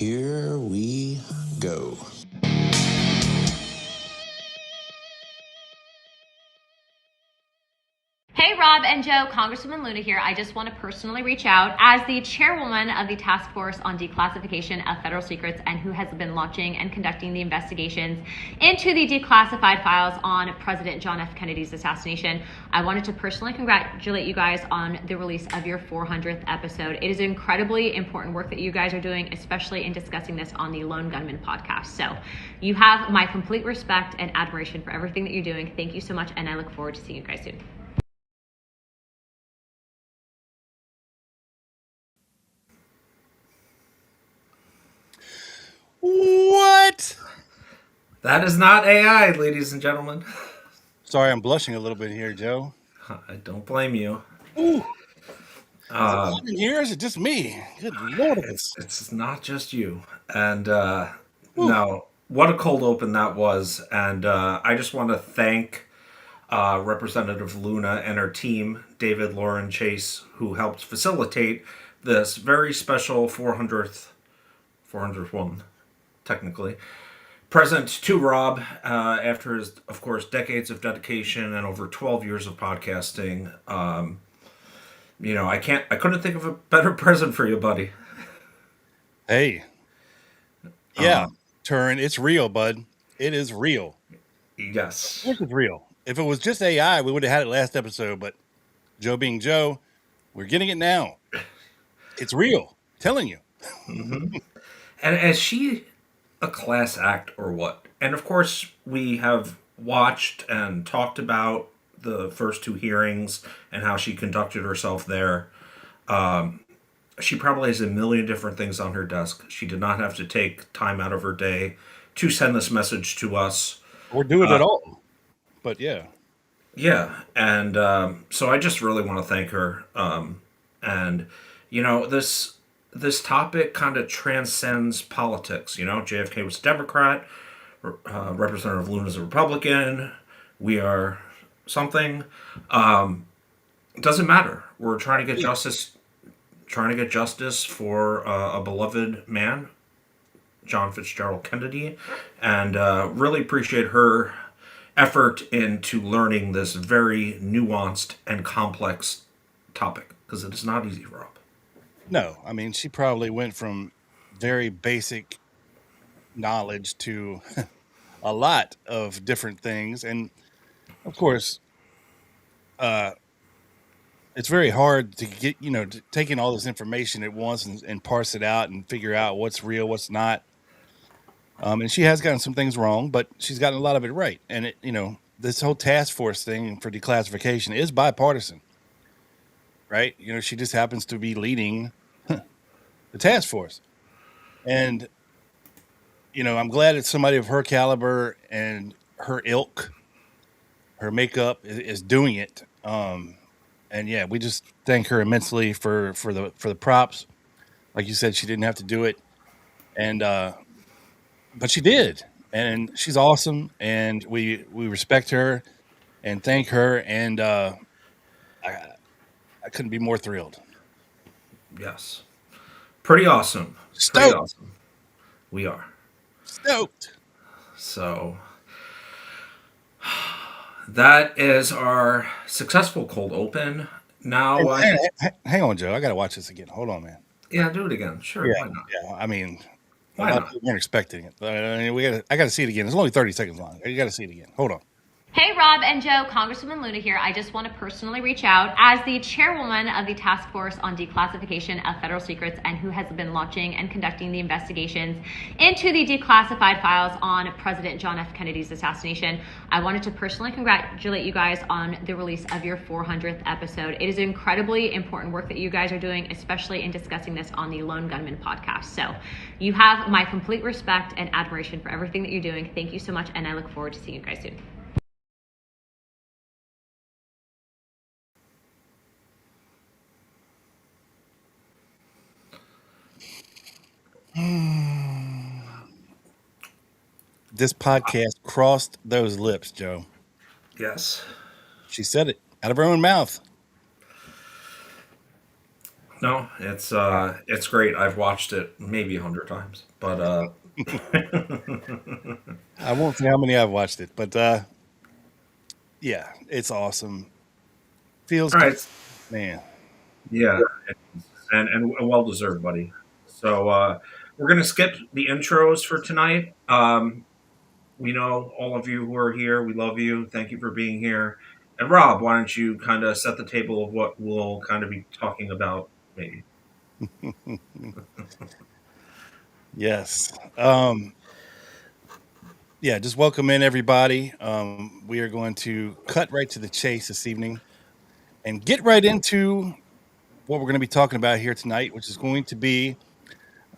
Here we go. Hey, Rob and Joe, Congresswoman Luna here. I just want to personally reach out as the chairwoman of the Task Force on Declassification of Federal Secrets and who has been launching and conducting the investigations into the declassified files on President John F. Kennedy's assassination. I wanted to personally congratulate you guys on the release of your 400th episode. It is incredibly important work that you guys are doing, especially in discussing this on the Lone Gunman podcast. So you have my complete respect and admiration for everything that you're doing. Thank you so much, and I look forward to seeing you guys soon. What? That is not AI, ladies and gentlemen. Sorry, I'm blushing a little bit here, Joe. I don't blame you. Ooh. Is it in here? Is it just me? Good Lord. It's not just you. And no, what a cold open that was. And I just want to thank Representative Luna and her team, David, Lauren, Chase, who helped facilitate this very special 400th one, technically, present to Rob after his, of course, decades of dedication and over 12 years of podcasting. I couldn't think of a better present for you, buddy. Hey. Yeah, Turin, it's real, bud. It is real. Yes. This is real. If it was just AI, we would have had it last episode, but Joe being Joe, we're getting it now. It's real. I'm telling you. Mm-hmm. And is she a class act or what? And of course, we have watched and talked about the first two hearings and how she conducted herself there. She probably has a million different things on her desk. She did not have to take time out of her day to send this message to us. Or do it at all. But yeah. Yeah. And so I just really want to thank her. This topic kind of transcends politics. JFK was a Democrat, Representative Luna's a Republican. We are something. It doesn't matter. We're trying to get justice. Trying to get justice for a beloved man, John Fitzgerald Kennedy, and really appreciate her effort into learning this very nuanced and complex topic, because it is not easy, Rob. No, I mean, she probably went from very basic knowledge to a lot of different things. And of course, it's very hard to get, taking all this information at once and parse it out and figure out what's real, what's not. And she has gotten some things wrong, but she's gotten a lot of it right. And this whole task force thing for declassification is bipartisan, right? She just happens to be leading the task force. And, I'm glad it's somebody of her caliber and her ilk, her makeup is doing it. And yeah, we just thank her immensely for the props. Like you said, she didn't have to do it. And, but she did, and she's awesome. And we respect her and thank her. And, I couldn't be more thrilled. Yes. Pretty awesome. Stoked. Pretty awesome. We are. Stoked. So that is our successful cold open. Now, hang on, Joe. I got to watch this again. Hold on, man. Yeah, do it again. Sure. Yeah, why not? Yeah. I mean, why not? We weren't expecting it. I got to see it again. It's only 30 seconds long. You got to see it again. Hold on. Hey, Rob and Joe, Congresswoman Luna here. I just want to personally reach out as the chairwoman of the Task Force on Declassification of Federal Secrets and who has been launching and conducting the investigations into the declassified files on President John F. Kennedy's assassination. I wanted to personally congratulate you guys on the release of your 400th episode. It is incredibly important work that you guys are doing, especially in discussing this on the Lone Gunman podcast. So you have my complete respect and admiration for everything that you're doing. Thank you so much, and I look forward to seeing you guys soon. This podcast crossed those lips, Joe. Yes. She said it out of her own mouth. No, it's great. I've watched it maybe 100 times, but I won't say how many I've watched it, but yeah, it's awesome. Feels all good, right. man. Yeah, and well deserved, buddy. So we're gonna skip the intros for tonight. We know all of you who are here. We love you. Thank you for being here. And Rob, why don't you kind of set the table of what we'll kind of be talking about, maybe? Yes. Yeah, just welcome in everybody. We are going to cut right to the chase this evening and get right into what we're going to be talking about here tonight, which is going to be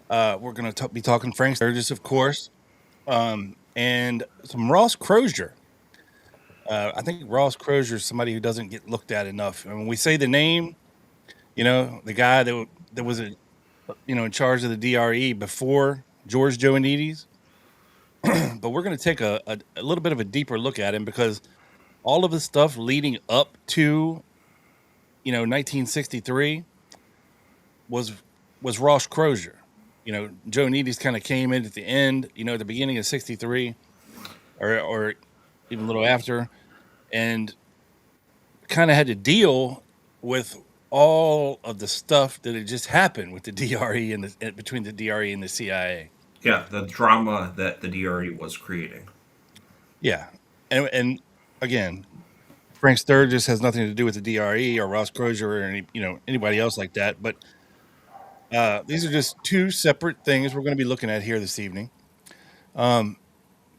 we're going to be talking Frank Sturgis, of course, and some Ross Crozier. I think Ross Crozier is somebody who doesn't get looked at enough. And when we say the name, the guy that was in charge of the DRE before George Joanides, but we're going to take a little bit of a deeper look at him because all of the stuff leading up to 1963 was Ross Crozier. Joanides kind of came in at the end, at the beginning of 63 or even a little after, and kind of had to deal with all of the stuff that had just happened with the DRE and between the DRE and the CIA. Yeah, the drama that the DRE was creating. Yeah, and again, Frank Sturgis has nothing to do with the DRE or Ross Crozier or anybody else like that. But these are just two separate things we're going to be looking at here this evening.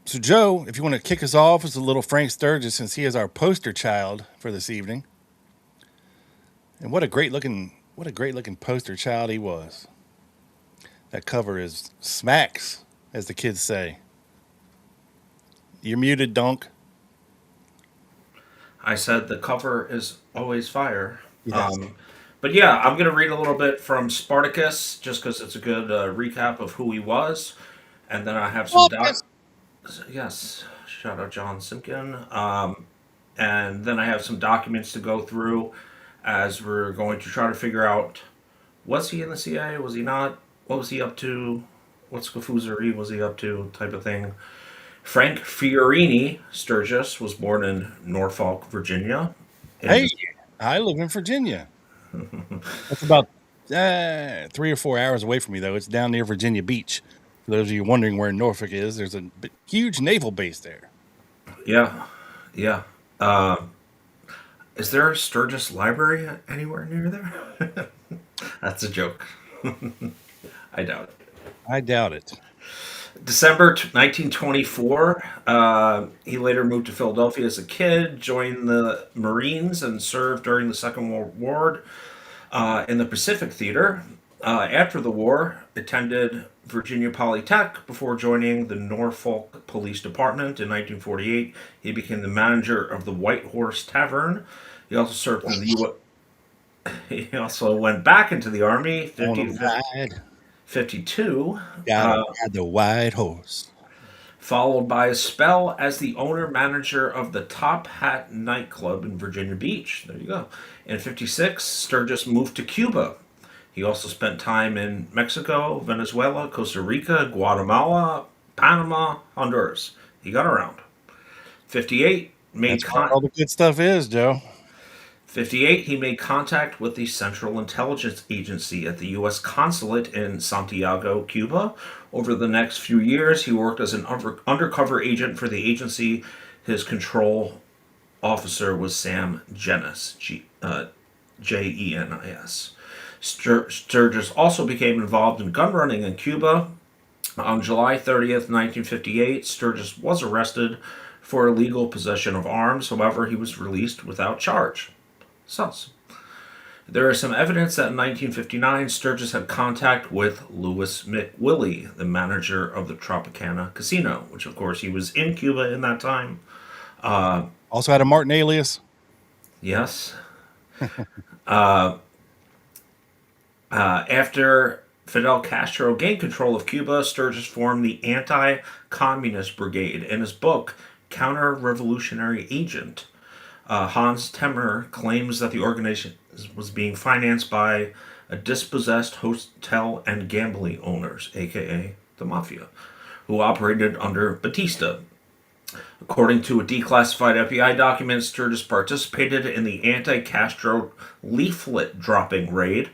So Joe, if you want to kick us off with a little Frank Sturgis, since he is our poster child for this evening, and what a great looking poster child he was. That cover is smacks, as the kids say. You're muted, Donk. I said the cover is always fire. Yes. But yeah, I'm going to read a little bit from Spartacus just because it's a good recap of who he was. And then I have some Yes, shout out John Simpkin. And then I have some documents to go through as we're going to try to figure out, was he in the CIA? Was he not? What was he up to? What skafoozery was he up to? Type of thing. Frank Fiorini Sturgis was born in Norfolk, Virginia. Hey, I live in Virginia. That's about 3 or 4 hours away from me, though. It's down near Virginia Beach. For those of you wondering where Norfolk is, there's a huge naval base there. Yeah, yeah. Is there a Sturgis library anywhere near there? That's a joke. I doubt it. I doubt it. December 1924, he later moved to Philadelphia as a kid, joined the Marines, and served during the Second World War in the Pacific Theater. After the war, attended Virginia Polytech before joining the Norfolk Police Department. In 1948, he became the manager of the White Horse Tavern. He also served in the U.S. He also went back into the Army, 52. Gotta ride the white horse. Followed by a spell as the owner-manager of the Top Hat nightclub in Virginia Beach. There you go. In 56, Sturgis moved to Cuba. He also spent time in Mexico, Venezuela, Costa Rica, Guatemala, Panama, Honduras. He got around. 58, That's what all the good stuff is, Joe. 58, he made contact with the Central Intelligence Agency at the U.S. Consulate in Santiago, Cuba. Over the next few years, he worked as an undercover agent for the agency. His control officer was Sam Jenis, Jenis. Sturgis also became involved in gun running in Cuba. On July 30th, 1958, Sturgis was arrested for illegal possession of arms. However, he was released without charge. Sus. There is some evidence that in 1959, Sturgis had contact with Louis McWillie, the manager of the Tropicana Casino, which, of course, he was in Cuba in that time. Also had a Martin alias. Yes. After Fidel Castro gained control of Cuba, Sturgis formed the Anti-Communist Brigade. In his book, Counter-Revolutionary Agent, Hans Temmer claims that the organization was being financed by a dispossessed hotel and gambling owners, aka the mafia, who operated under Batista. According to a declassified FBI document, Sturgis participated in the anti-Castro leaflet dropping raid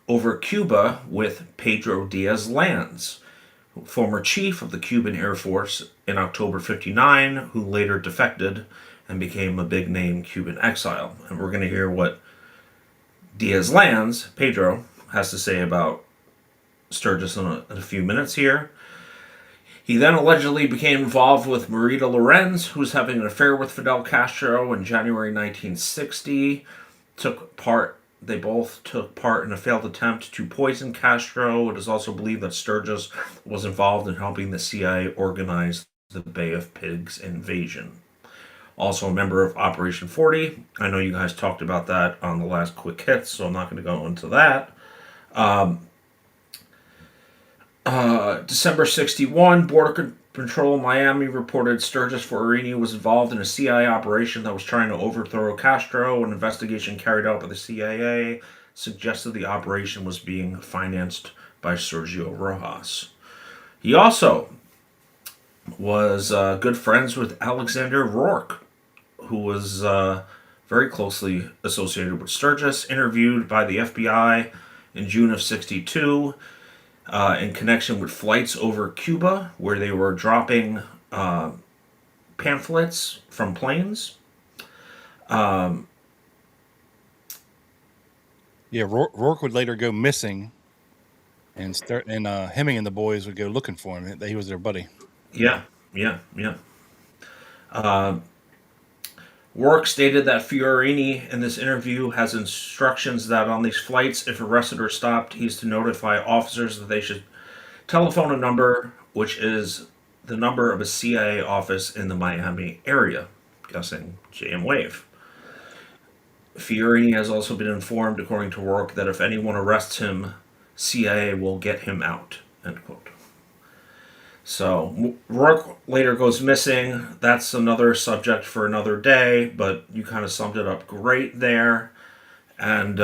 over Cuba with Pedro Diaz-Lanz, former chief of the Cuban Air Force in October '59, who later defected and became a big-name Cuban exile. And we're going to hear what Diaz-Lanz, Pedro, has to say about Sturgis in a few minutes here. He then allegedly became involved with Marita Lorenz, who was having an affair with Fidel Castro in January 1960. They both took part in a failed attempt to poison Castro. It is also believed that Sturgis was involved in helping the CIA organize the Bay of Pigs invasion. Also a member of Operation 40. I know you guys talked about that on the last Quick Hits, so I'm not going to go into that. December '61, Border Patrol in Miami reported Sturgis Fiorini was involved in a CIA operation that was trying to overthrow Castro. An investigation carried out by the CIA suggested the operation was being financed by Sergio Rojas. He also was good friends with Alexander Rourke, who was very closely associated with Sturgis, interviewed by the FBI in June of '62. In connection with flights over Cuba, where they were dropping pamphlets from planes. Yeah, Rourke would later go missing, and Hemming and the boys would go looking for him. He was their buddy. Yeah. Rourke stated that Fiorini in this interview has instructions that on these flights, if arrested or stopped, he's to notify officers that they should telephone a number, which is the number of a CIA office in the Miami area, guessing JFK. Fiorini has also been informed, according to Rourke, that if anyone arrests him, CIA will get him out, end quote. So Rourke later goes missing. That's another subject for another day, but you kind of summed it up great there. And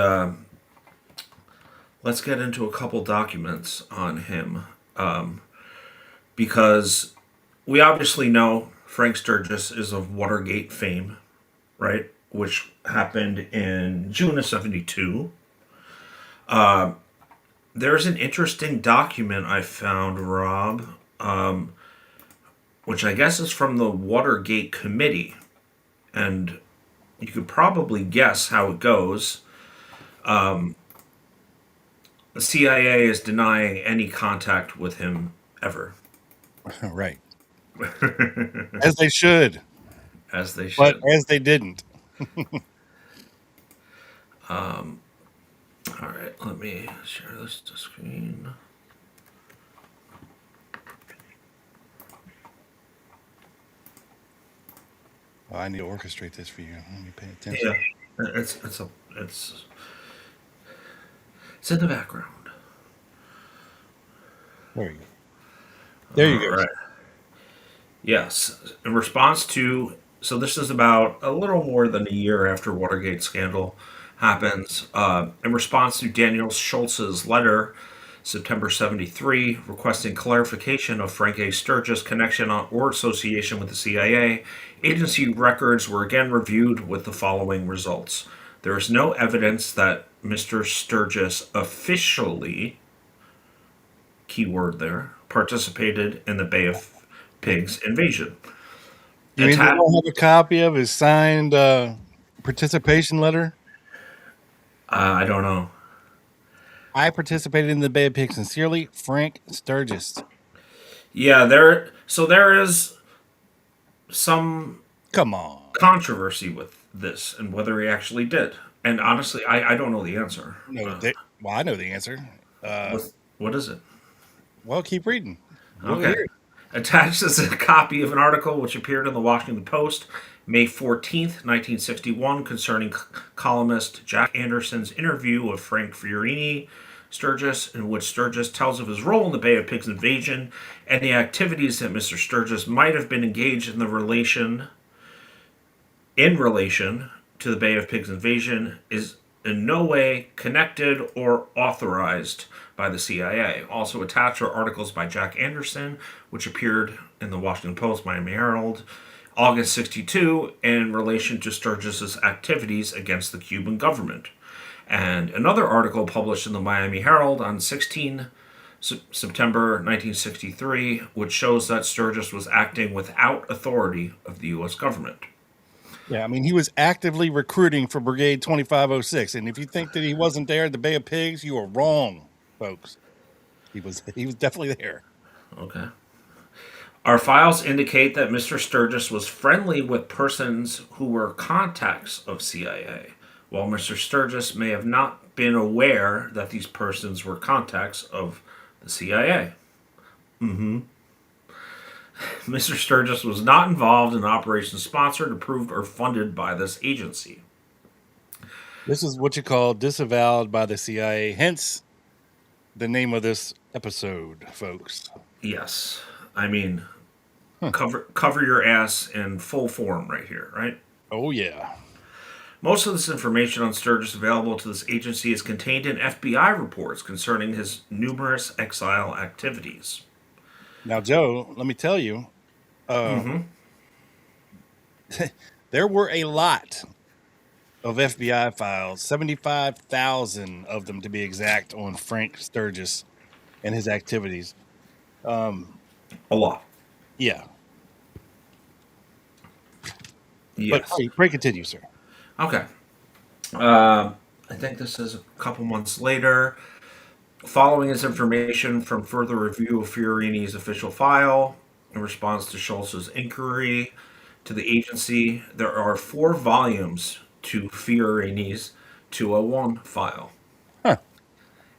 let's get into a couple documents on him. Because we obviously know Frank Sturgis is of Watergate fame, right? Which happened in June of '72. There's an interesting document I found, Rob, which I guess is from the Watergate Committee. And you could probably guess how it goes. The CIA is denying any contact with him ever. Right. As they should. As they should. But as they didn't. All right, let me share this to screen. Oh, I need to orchestrate this for you. Let me pay attention. Yeah, it's in the background. There you go. There you go. Right. Yes. In response to, so this is about a little more than a year after Watergate scandal happens. In response to Daniel Schultz's letter, September '73, requesting clarification of Frank A. Sturgis' connection or association with the CIA, agency records were again reviewed with the following results. There is no evidence that Mr. Sturgis officially, keyword there, participated in the Bay of Pigs invasion. You mean they don't have a copy of his signed participation letter? I don't know. I participated in the Bay of Pigs. Sincerely, Frank Sturgis. Yeah, there is some controversy with this and whether he actually did. And honestly, I don't know the answer. No, well, I know the answer. What is it? Well, keep reading. Okay. Attached is a copy of an article which appeared in the Washington Post May 14th, 1961, concerning columnist Jack Anderson's interview of Frank Fiorini Sturgis, in which Sturgis tells of his role in the Bay of Pigs invasion and the activities that Mr. Sturgis might have been engaged in relation to the Bay of Pigs invasion is in no way connected or authorized by the CIA. Also attached are articles by Jack Anderson, which appeared in the Washington Post, Miami Herald, August 62, in relation to Sturgis's activities against the Cuban government. And another article published in the Miami Herald on 16 September 1963, which shows that Sturgis was acting without authority of the U.S. government. Yeah, I mean, he was actively recruiting for Brigade 2506, and if you think that he wasn't there at the Bay of Pigs, you are wrong, folks. He was definitely there. Okay. Our files indicate that Mr. Sturgis was friendly with persons who were contacts of CIA, while Mr. Sturgis may have not been aware that these persons were contacts of the CIA. Mr. Sturgis was not involved in operations sponsored, approved, or funded by this agency. This is what you call disavowed by the CIA, hence the name of this episode, folks. Yes. I mean, cover your ass in full form right here, right? Oh, yeah. Most of this information on Sturgis available to this agency is contained in FBI reports concerning his numerous exile activities. Now, Joe, let me tell you, there were a lot of FBI files, 75,000 of them to be exact, on Frank Sturgis and his activities. A lot. Yeah. Yes. But pray continue, sir. Okay. I think this is a couple months later. Following this information from further review of Fiorini's official file in response to Schultz's inquiry to the agency, there are 4 volumes to Fiorini's 201 file. Huh.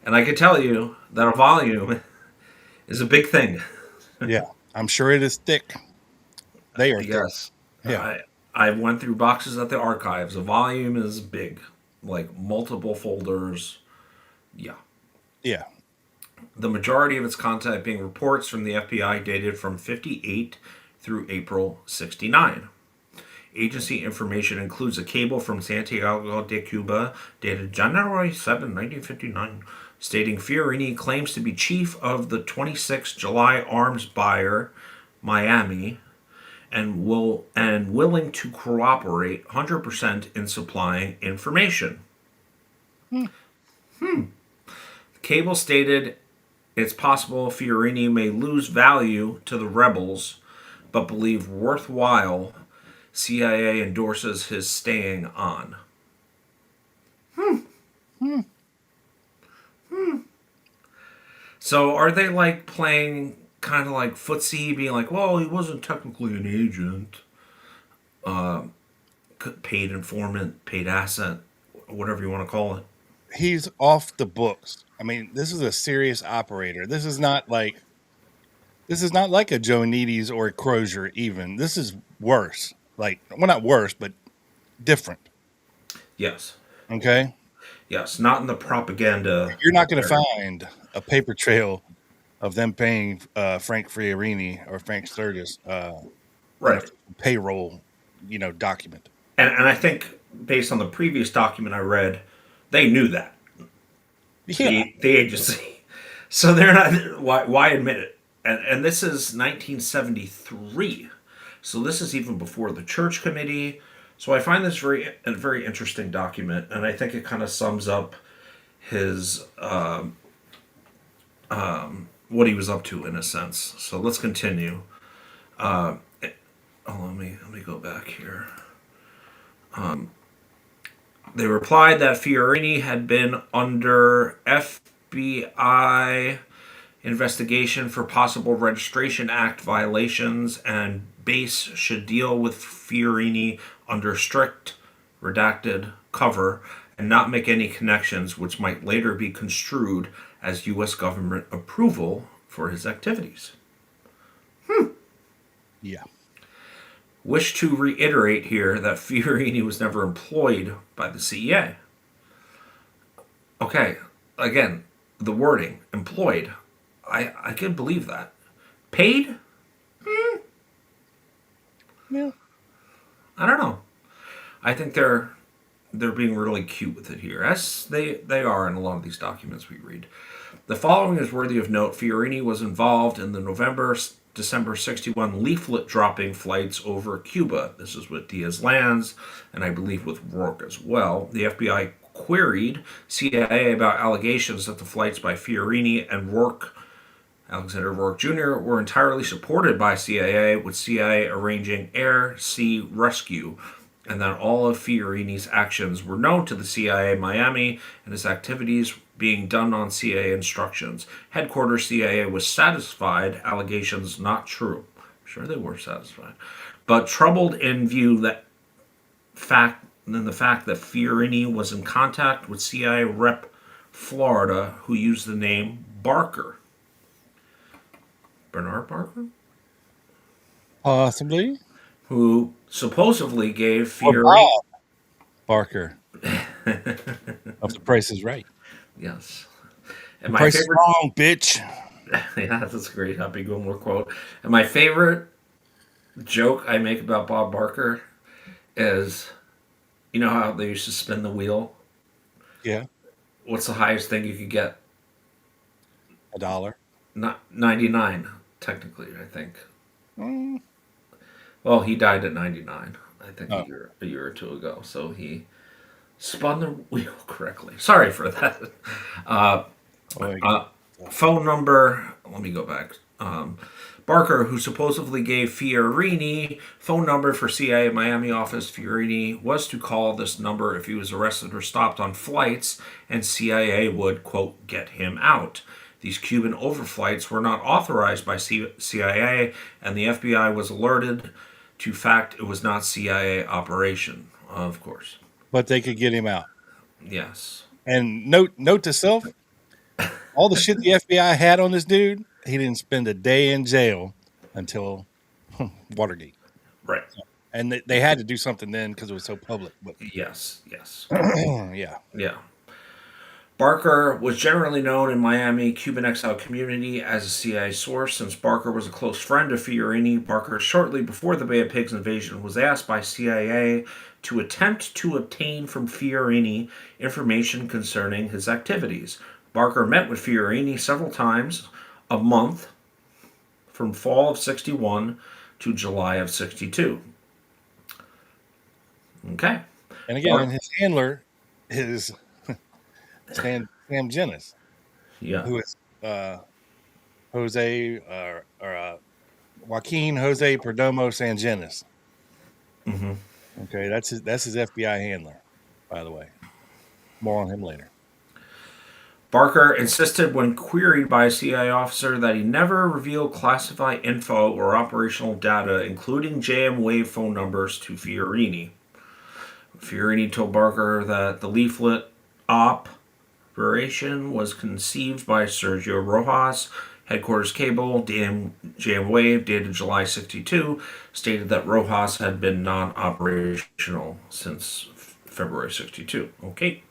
And I can tell you that a volume is a big thing. Yeah, I'm sure it is thick. They are Yes. thick. Yeah. I went through boxes at the archives. A volume is big, like multiple folders. Yeah. Yeah. The majority of its content being reports from the FBI dated from 58 through April 69. Agency information includes a cable from Santiago de Cuba dated January 7, 1959, stating Fiorini claims to be chief of the 26 July arms buyer, Miami, and willing to cooperate 100% in supplying information. The cable stated it's possible Fiorini may lose value to the rebels, but believe worthwhile CIA endorses his staying on. So are they like playing kind of like footsie, being like, well, he wasn't technically an agent, paid informant, paid asset, whatever you want to call it? He's off the books. I mean, this is a serious operator. This is not like a Joe Needy's or a Crozier even. This is worse. Like, well, not worse, but different. Yes. Okay? Yes, not in the propaganda. You're not going to find a paper trail of them paying Frank Fiorini or Frank Sturgis Right. payroll, document. And I think based on the previous document I read, they knew that. Yeah. The agency. So they're not. Why admit it? And this is 1973. So this is even before the Church Committee. So I find this a very interesting document, and I think it kind of sums up his what he was up to in a sense. So let's continue. Let me go back here. They replied that Fiorini had been under FBI investigation for possible Registration Act violations, and base should deal with Fiorini under strict redacted cover and not make any connections which might later be construed as U.S. government approval for his activities. Yeah. Wish to reiterate here that Fiorini was never employed by the CIA. Okay, again, the wording, employed. I can believe that. Paid? Yeah. I don't know. I think they're they're being really cute with it here, as they are in a lot of these documents we read. The following is worthy of note. Fiorini was involved in the December 61 leaflet dropping flights over Cuba. This is with Diaz lands, and I believe with Rourke as well. The FBI queried CIA about allegations that the flights by Fiorini and Rourke, Alexander Rourke Jr., were entirely supported by CIA, with CIA arranging air sea rescue, and that all of Fiorini's actions were known to the CIA Miami and his activities being done on CIA instructions. Headquarters CIA was satisfied, allegations not true. I'm sure they were satisfied, but troubled in view that the fact that Fiorini was in contact with CIA Rep Florida, who used the name Barker. Bernard Barker? Possibly. Who supposedly gave Or Fiorini. Bob Barker. Of The Price is Right. Yes. And my Price is favorite. wrong, bitch. Yeah, that's a great Happy Gilmore quote. And my favorite joke I make about Bob Barker is, you know how they used to spin the wheel? Yeah. What's the highest thing you could get? $1. Not 99, technically, I think. Mm. Well, he died at 99, I think, Oh. a year or two ago. So he spun the wheel correctly. Sorry for that. Phone number. Let me go back. Barker, who supposedly gave Fiorini phone number for CIA Miami office. Fiorini was to call this number if he was arrested or stopped on flights, and CIA would, quote, get him out. These Cuban overflights were not authorized by CIA, and the FBI was alerted to fact it was not CIA operation, of course. But they could get him out. Yes. And note to self, all the shit the FBI had on this dude, he didn't spend a day in jail until Watergate. Right. And they had to do something then because it was so public. But Yes. yeah. Yeah. Barker was generally known in Miami Cuban exile community as a CIA source. Since Barker was a close friend of Fiorini, Barker, shortly before the Bay of Pigs invasion, was asked by CIA to attempt to obtain from Fiorini information concerning his activities. Barker met with Fiorini several times a month from fall of 61 to July of 62. Okay. And again, his handler is Sam Jennis, Yeah. who is Jose Joaquin Jose Perdomo San Jennis. Mm-hmm. Okay, that's his FBI handler, by the way. More on him later. Barker insisted when queried by a CIA officer that he never reveal classified info or operational data, including JFK phone numbers, to Fiorini. Fiorini told Barker that the leaflet operation was conceived by Sergio Rojas. Headquarters cable, JFK, dated July 62, stated that Rojas had been non-operational since February 62. Okay.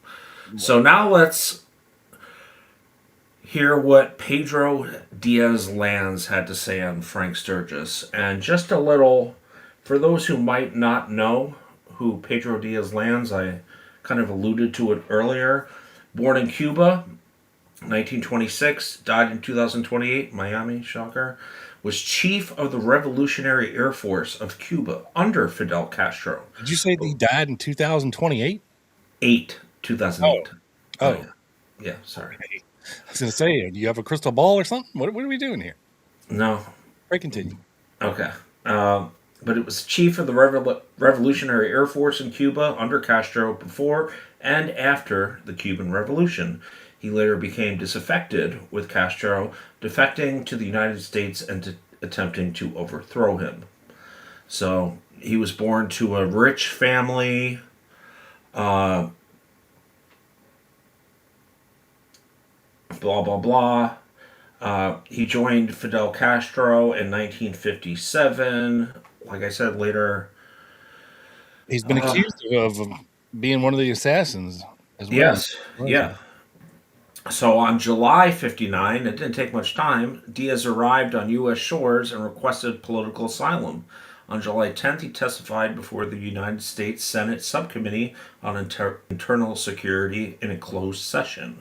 So now let's hear what Pedro Diaz-Lanz had to say on Frank Sturgis. And just a little, for those who might not know who Pedro Diaz-Lanz, I kind of alluded to it earlier. Born in Cuba, 1926, died in 2028, Miami, shocker. Was chief of the Revolutionary Air Force of Cuba under Fidel Castro. Did you say he died in 2028? 2008. Oh. Yeah, sorry. I was going to say, do you have a crystal ball or something? What are we doing here? No. Right, continue. Okay. But it was chief of the Revolutionary Air Force in Cuba under Castro before and after the Cuban Revolution. He later became disaffected with Castro, defecting to the United States and attempting to overthrow him. So he was born to a rich family. Blah, blah, blah. He joined Fidel Castro in 1957. Like I said, later... He's been accused of being one of the assassins as well. Yes, yeah. So on July 59, it didn't take much time, Diaz arrived on U.S. shores and requested political asylum. On July 10th, he testified before the United States Senate Subcommittee on Internal Security in a closed session.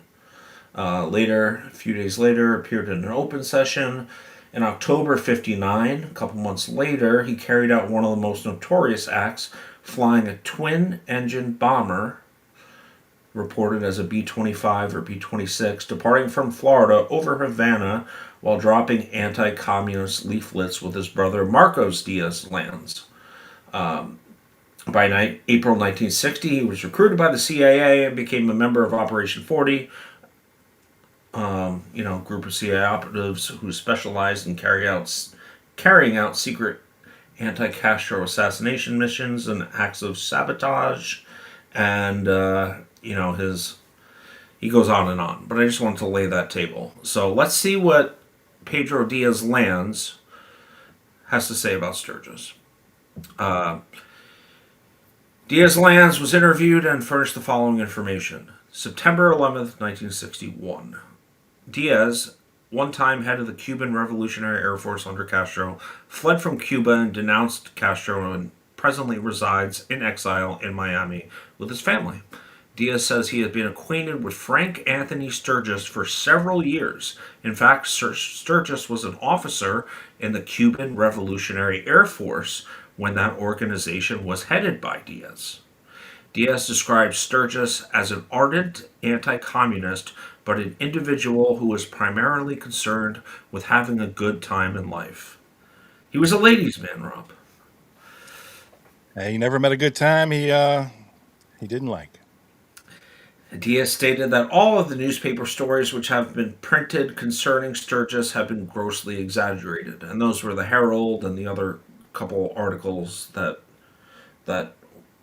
Later, a few days later, appeared in an open session. In October 59, a couple months later, he carried out one of the most notorious acts, flying a twin-engine bomber, reported as a B-25 or B-26, departing from Florida over Havana while dropping anti-communist leaflets with his brother Marcos Diaz-Lanz. By April 1960, he was recruited by the CIA and became a member of Operation 40, group of CIA operatives who specialized in carrying out secret anti-Castro assassination missions and acts of sabotage, and he goes on and on. But I just wanted to lay that table. So let's see what Pedro Diaz-Lanz has to say about Sturgis. Diaz-Lanz was interviewed and furnished the following information. September 11th, 1961. Diaz, one-time head of the Cuban Revolutionary Air Force under Castro, fled from Cuba and denounced Castro and presently resides in exile in Miami with his family. Diaz says he has been acquainted with Frank Anthony Sturgis for several years. In fact, Sturgis was an officer in the Cuban Revolutionary Air Force when that organization was headed by Diaz. Diaz describes Sturgis as an ardent anti-communist, but an individual who was primarily concerned with having a good time in life. He was a ladies' man, Rob. He never met a good time he didn't like. Diaz stated that all of the newspaper stories which have been printed concerning Sturgis have been grossly exaggerated, and those were the Herald and the other couple articles that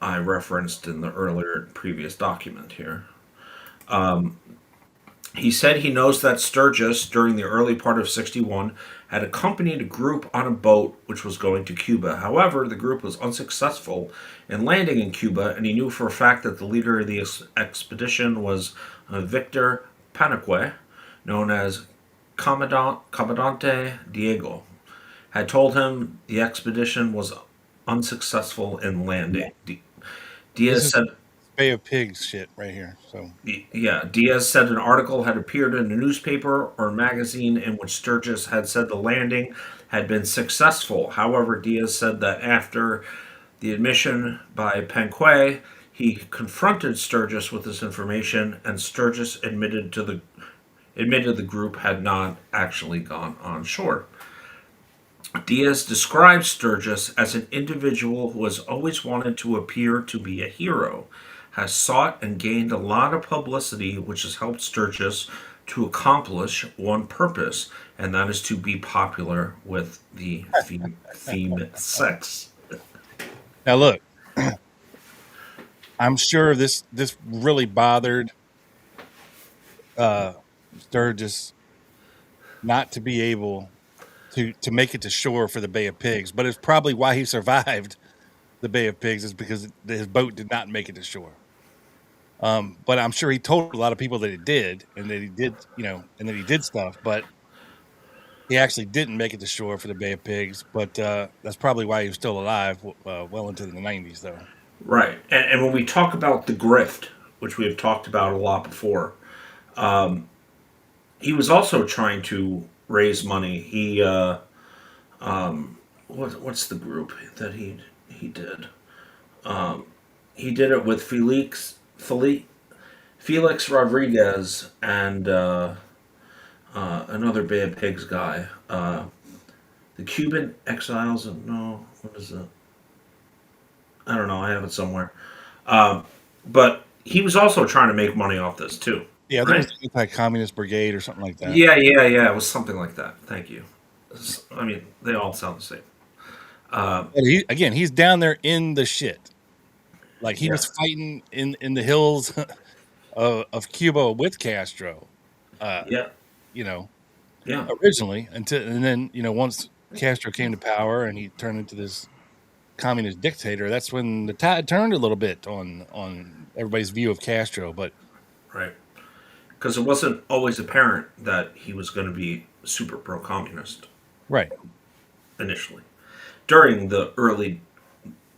I referenced in the previous document here. He said he knows that Sturgis, during the early part of 61, had accompanied a group on a boat which was going to Cuba. However, the group was unsuccessful in landing in Cuba, and he knew for a fact that the leader of the expedition was Victor Panique, known as Comandante Diego, had told him the expedition was unsuccessful in landing. Diaz said... Bay of Pigs shit right here. So yeah, Diaz said an article had appeared in a newspaper or magazine in which Sturgis had said the landing had been successful. However, Diaz said that after the admission by Panique, he confronted Sturgis with this information, and Sturgis admitted the group had not actually gone on shore. Diaz describes Sturgis as an individual who has always wanted to appear to be a hero, has sought and gained a lot of publicity, which has helped Sturgis to accomplish one purpose, and that is to be popular with the female sex. now look, I'm sure this really bothered Sturgis not to be able to make it to shore for the Bay of Pigs, but it's probably why he survived the Bay of Pigs, is because his boat did not make it to shore. But I'm sure he told a lot of people that he did, and that he did, and that he did stuff, but he actually didn't make it to shore for the Bay of Pigs. But that's probably why he was still alive well into the 90s, though. Right. And when we talk about the grift, which we have talked about a lot before, he was also trying to raise money. He, what's the group that he did? He did it with Felix Rodriguez and another Bay of Pigs guy. The Cuban Exiles what is it? I don't know. I have it somewhere. But he was also trying to make money off this too. Yeah, there was the Anti-Communist Brigade or something like that. Yeah. It was something like that. Thank you. I mean, they all sound the same. He's down there in the shit. Like he was fighting in the hills of Cuba with Castro. Originally, and then once Castro came to power and he turned into this communist dictator, that's when the tide turned a little bit on everybody's view of Castro. But right, because it wasn't always apparent that he was going to be super pro-communist. Right. Initially. during the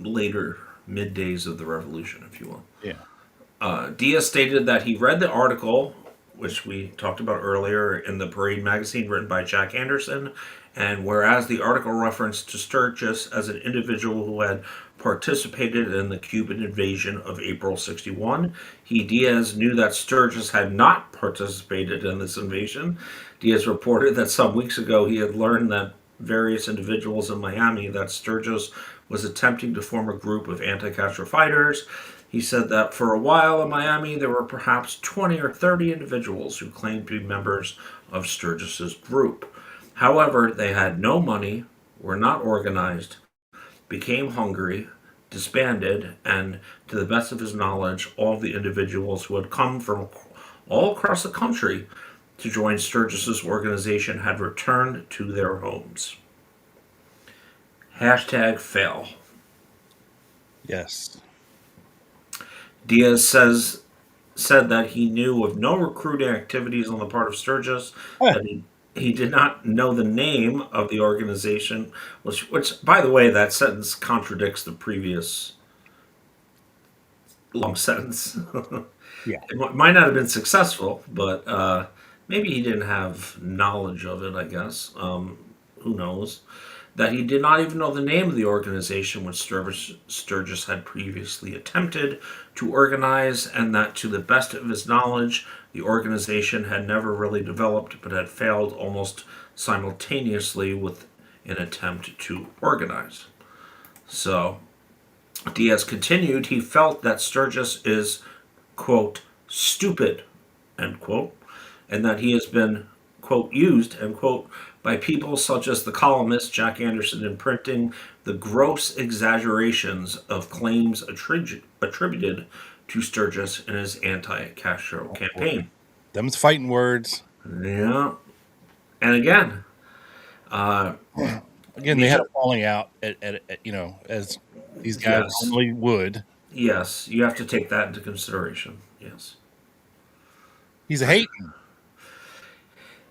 later mid days of the revolution, if you will. Yeah. Diaz stated that he read the article, which we talked about earlier in the Parade magazine, written by Jack Anderson, and whereas the article referenced to Sturgis as an individual who had participated in the Cuban invasion of April 61, Diaz knew that Sturgis had not participated in this invasion. Diaz reported that some weeks ago he had learned that various individuals in Miami that Sturgis was attempting to form a group of anti-Castro fighters. He said that for a while in Miami, there were perhaps 20 or 30 individuals who claimed to be members of Sturgis's group. However, they had no money, were not organized, became hungry, disbanded, and to the best of his knowledge, all of the individuals who had come from all across the country to join Sturgis's organization had returned to their homes. Hashtag fail. Yes. Diaz said that he knew of no recruiting activities on the part of Sturgis, that he did not know the name of the organization, which, by the way, that sentence contradicts the previous long sentence. Yeah. It might not have been successful, but maybe he didn't have knowledge of it, I guess. Who knows? That he did not even know the name of the organization which Sturgis had previously attempted to organize, and that to the best of his knowledge, the organization had never really developed but had failed almost simultaneously with an attempt to organize. So, Diaz continued, he felt that Sturgis is, quote, stupid, end quote, and that he has been, quote, used, end quote, by people such as the columnist Jack Anderson in printing the gross exaggerations of claims attributed to Sturgis in his anti-Castro campaign. Them's fighting words. Yeah. And again, they had a falling out at as these guys normally would. Yes, you have to take that into consideration. Yes. He's a hating.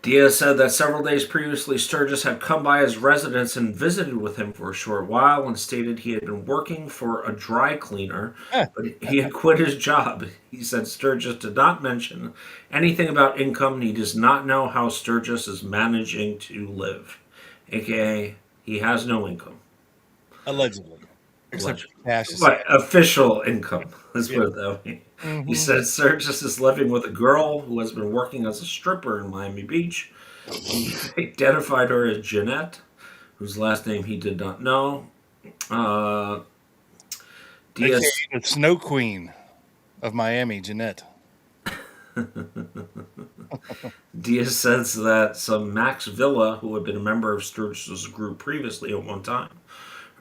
Diaz said that several days previously, Sturgis had come by his residence and visited with him for a short while and stated he had been working for a dry cleaner, but he had quit his job. He said Sturgis did not mention anything about income, and he does not know how Sturgis is managing to live, aka he has no income. Allegedly. Except cash. Right, official income. Let's put it that way. Mm-hmm. He said Sturgis is living with a girl who has been working as a stripper in Miami Beach. He identified her as Jeanette, whose last name he did not know. Diaz, the Snow Queen of Miami, Jeanette. Diaz says that some Max Villa, who had been a member of Sturgis's group previously at one time,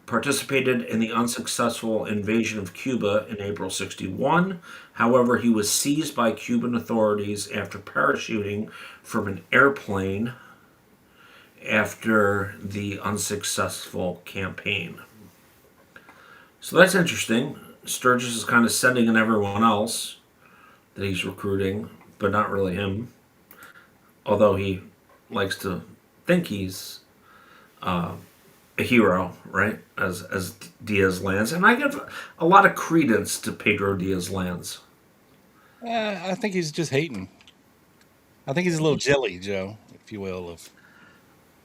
participated in the unsuccessful invasion of Cuba in April 61. However, he was seized by Cuban authorities after parachuting from an airplane after the unsuccessful campaign. So that's interesting. Sturgis is kind of sending in everyone else that he's recruiting, but not really him. Although he likes to think he's a hero, right? As Diaz lands, and I give a lot of credence to Pedro Diaz lands. I think he's just hating. I think he's a little jelly, Joe, if you will, of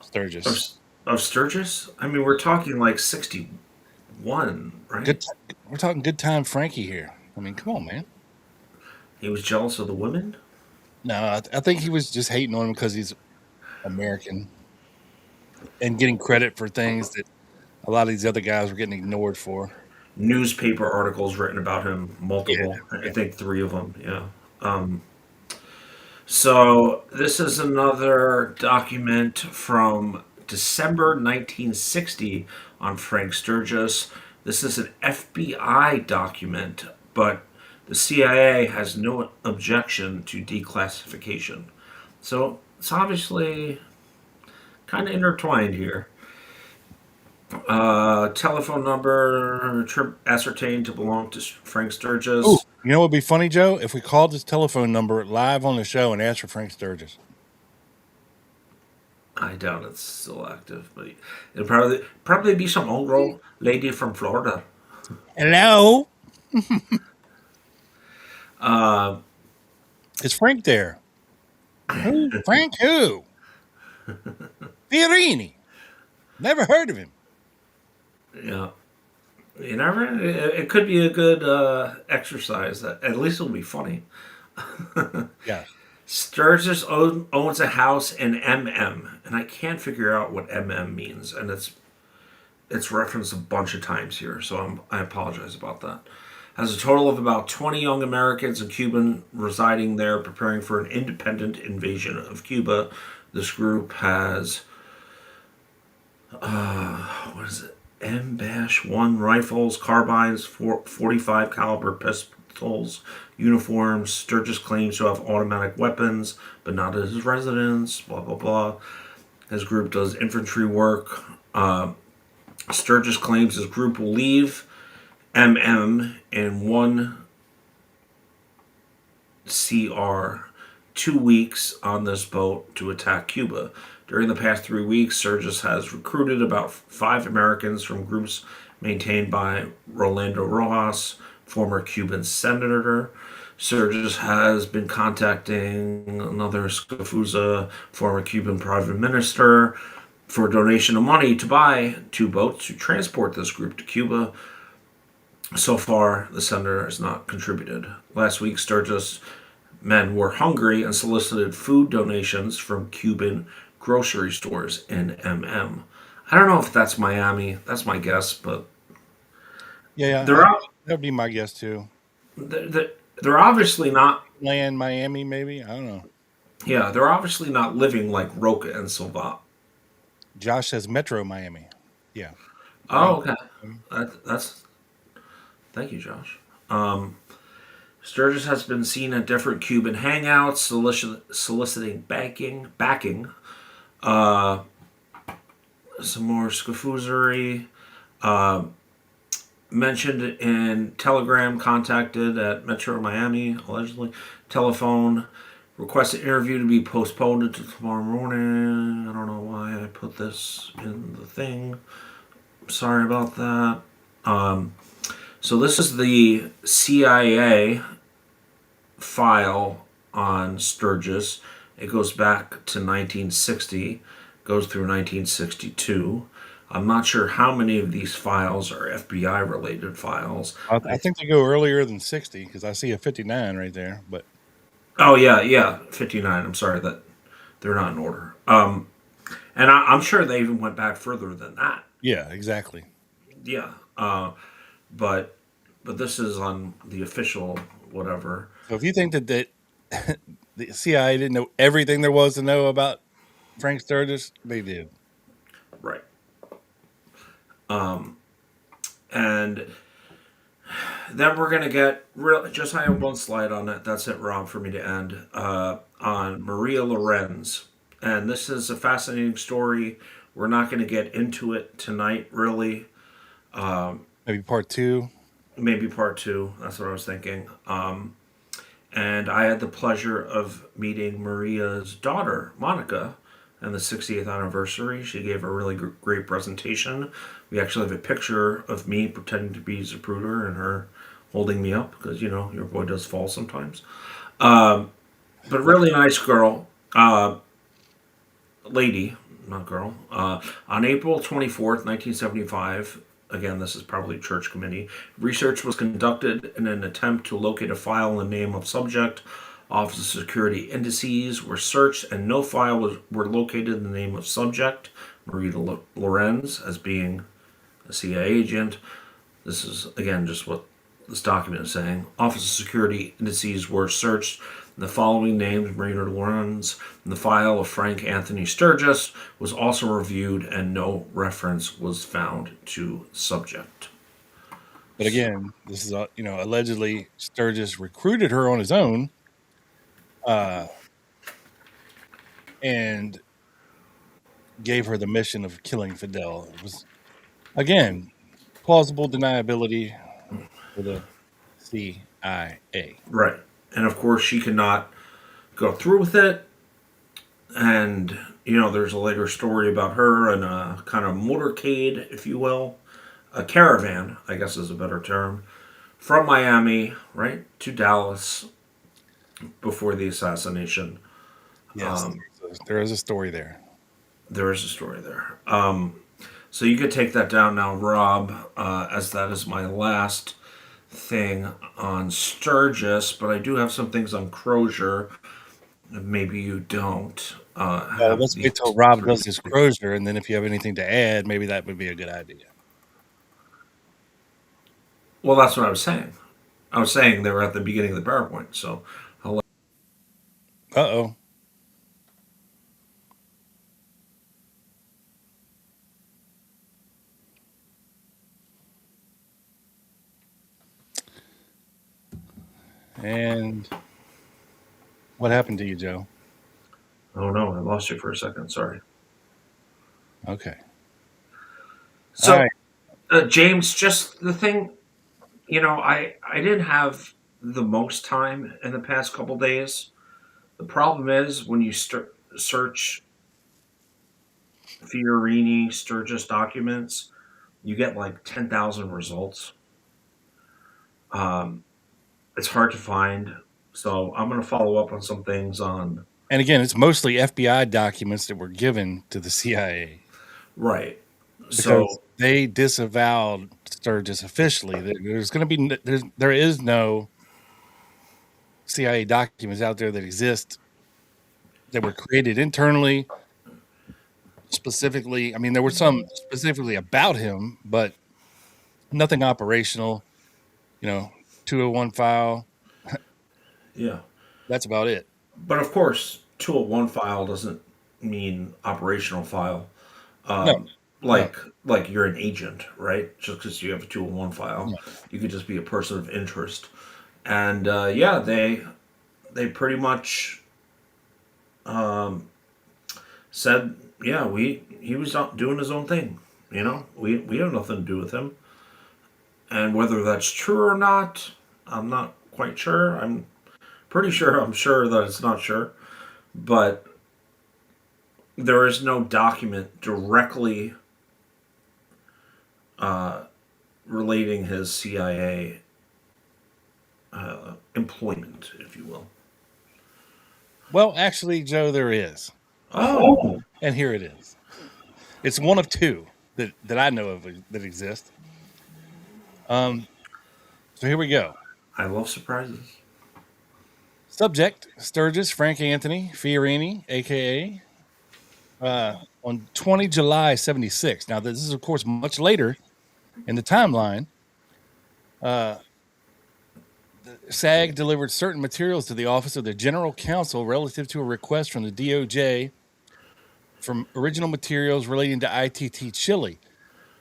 Sturgis. Of Sturgis? I mean, we're talking like 61, right? We're talking good time Frankie here. I mean, come on, man. He was jealous of the women? No, I think he was just hating on him because he's American and getting credit for things that a lot of these other guys were getting ignored for. Newspaper articles written about him, multiple. Yeah. I think 3 of them, yeah. So this is another document from December 1960 on Frank Sturgis. This is an FBI document, but the CIA has no objection to declassification. So it's obviously kind of intertwined here. Telephone number ascertained to belong to Frank Sturgis. Ooh, you know what would be funny, Joe? If we called this telephone number live on the show and asked for Frank Sturgis. I I doubt it's still active, but it'll probably be some old girl lady from Florida. Hello, Uh, is Frank there? Who? Frank who? Fiorini. Never heard of him. yeah, you never. It could be a good exercise. At least it'll be funny. Yeah. Sturgis owns a house in MM, and I can't figure out what MM means, and it's referenced a bunch of times here, so I apologize about that. Has a total of about 20 young Americans and Cuban residing there, preparing for an independent invasion of Cuba. This group has what is it? M-1 rifles, carbines, 45 caliber pistols, uniforms. Sturgis claims to have automatic weapons, but not at his residence. Blah blah blah. His group does infantry work. Sturgis claims his group will leave MM in one CR 2 weeks on this boat to attack Cuba. During the past 3 weeks, Sturgis has recruited about 5 Americans from groups maintained by Rolando Rojas, former Cuban senator. Sturgis has been contacting another Scafuza, former Cuban private minister, for a donation of money to buy 2 boats to transport this group to Cuba. So far, the senator has not contributed. Last week, Sturgis men were hungry and solicited food donations from Cuban grocery stores in MM. I don't know if that's Miami. That's my guess, but Yeah, they're that would be my guess too. they're obviously not. Land Miami, maybe. I don't know. Yeah, they're obviously not living like Roca and Silva. Josh says Metro Miami. Yeah. Oh, okay. That's thank you, Josh. Sturgis has been seen at different Cuban hangouts, soliciting backing. Uh, some more scafuzery. Mentioned in Telegram, contacted at Metro Miami, allegedly. Telephone, requested interview to be postponed until tomorrow morning. I don't know why I put this in the thing. Sorry about that. So this is the CIA file on Sturgis. It goes back to 1960, goes through 1962. I'm not sure how many of these files are FBI related files. I think they go earlier than 60 because I see a 59 right there. But Oh yeah, 59. I'm sorry that they're not in order. And I'm sure they even went back further than that. yeah, exactly. Yeah. But this is on the official whatever. So if you think that the CIA didn't know everything there was to know about Frank Sturgis, they did. Right. And then we're gonna get just I have one slide on it. That's it, Rob, for me to end. On Maria Lorenz, and this is a fascinating story. We're not going to get into it tonight, really. Maybe part 2. Maybe part 2. That's what I was thinking. And I had the pleasure of meeting Maria's daughter, Monica, and the 60th anniversary. She gave a really great presentation. We actually have a picture of me pretending to be Zapruder and her holding me up because, your boy does fall sometimes. But really nice girl. Lady, not girl. On April 24th, 1975, again, this is probably church committee, research was conducted in an attempt to locate a file in the name of subject. Office of Security indices were searched, and no file were located in the name of subject, Maria Lorenz, as being a CIA agent. This is, again, just what this document is saying. Office of Security indices were searched. The following names, Maria Lorenz, and the file of Frank Anthony Sturgis was also reviewed, and no reference was found to subject. But again, this is allegedly Sturgis recruited her on his own, and gave her the mission of killing Fidel. It was, again, plausible deniability for the CIA. Right. And of course, she could not go through with it. And, there's a later story about her and a kind of motorcade, if you will, a caravan, I guess is a better term, from Miami, right, to Dallas before the assassination. Yes, there is a story there. There is a story there. So you could take that down now, Rob, as that is my last thing on Sturgis, but I do have some things on Crozier. Maybe you don't have Let's these wait till Rob three. does his Crozier, and then if you have anything to add, maybe that would be a good idea. Well, that's what I was saying. I was saying they were at the beginning of the PowerPoint, so I'll let. Uh-oh. And what happened to you, Joe? Oh no, I lost you for a second. Sorry. Okay. All So, right. James, just the thing, I didn't have the most time in the past couple days. The problem is when you search Fiorini Sturgis documents, you get like 10,000 results. Um, it's hard to find. So I'm going to follow up on some things on. And again, it's mostly FBI documents that were given to the CIA Right. because So, they disavowed Sturgis officially. There is no CIA documents out there that exist that were created internally specifically. I mean, there were some specifically about him, but nothing operational. 201 file. yeah. That's about it. But of course, 201 file doesn't mean operational file. No, Um, no, like you're an agent, right? Just because you have a 201 file, no. you could just be a person of interest. And yeah, they pretty much um, said, yeah, he was out doing his own thing. We have nothing to do with him. And whether that's true or not, I'm not quite sure. I'm pretty sure. I'm sure that it's not sure, but there is no document directly uh, relating his CIA employment, if you will. Well, actually, Joe, there is. Oh, And here it is. It's one of two that I know of that exist. So here we go. I love surprises. Subject: Sturgis Frank Anthony Fiorini, aka on 20 July 76. Now, this is, of course, much later in the timeline. SAG delivered certain materials to the Office of the General Counsel relative to a request from the DOJ from original materials relating to ITT Chile.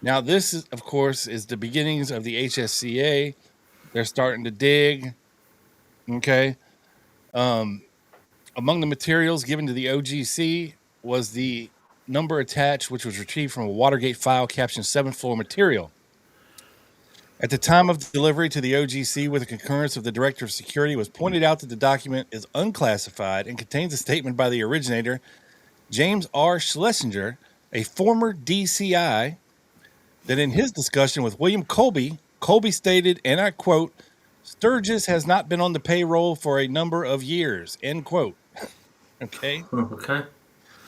Now, this is, of course, is the beginnings of the HSCA. They're starting to dig. Okay. Among the materials given to the OGC was the number attached, which was retrieved from a Watergate file captioned 7th floor material. At the time of delivery to the OGC, with the concurrence of the Director of Security, it was pointed out that the document is unclassified and contains a statement by the originator, James R. Schlesinger, a former DCI, that in his discussion with William Colby, Colby stated, and I quote, Sturgis has not been on the payroll for a number of years, end quote. Okay. Okay.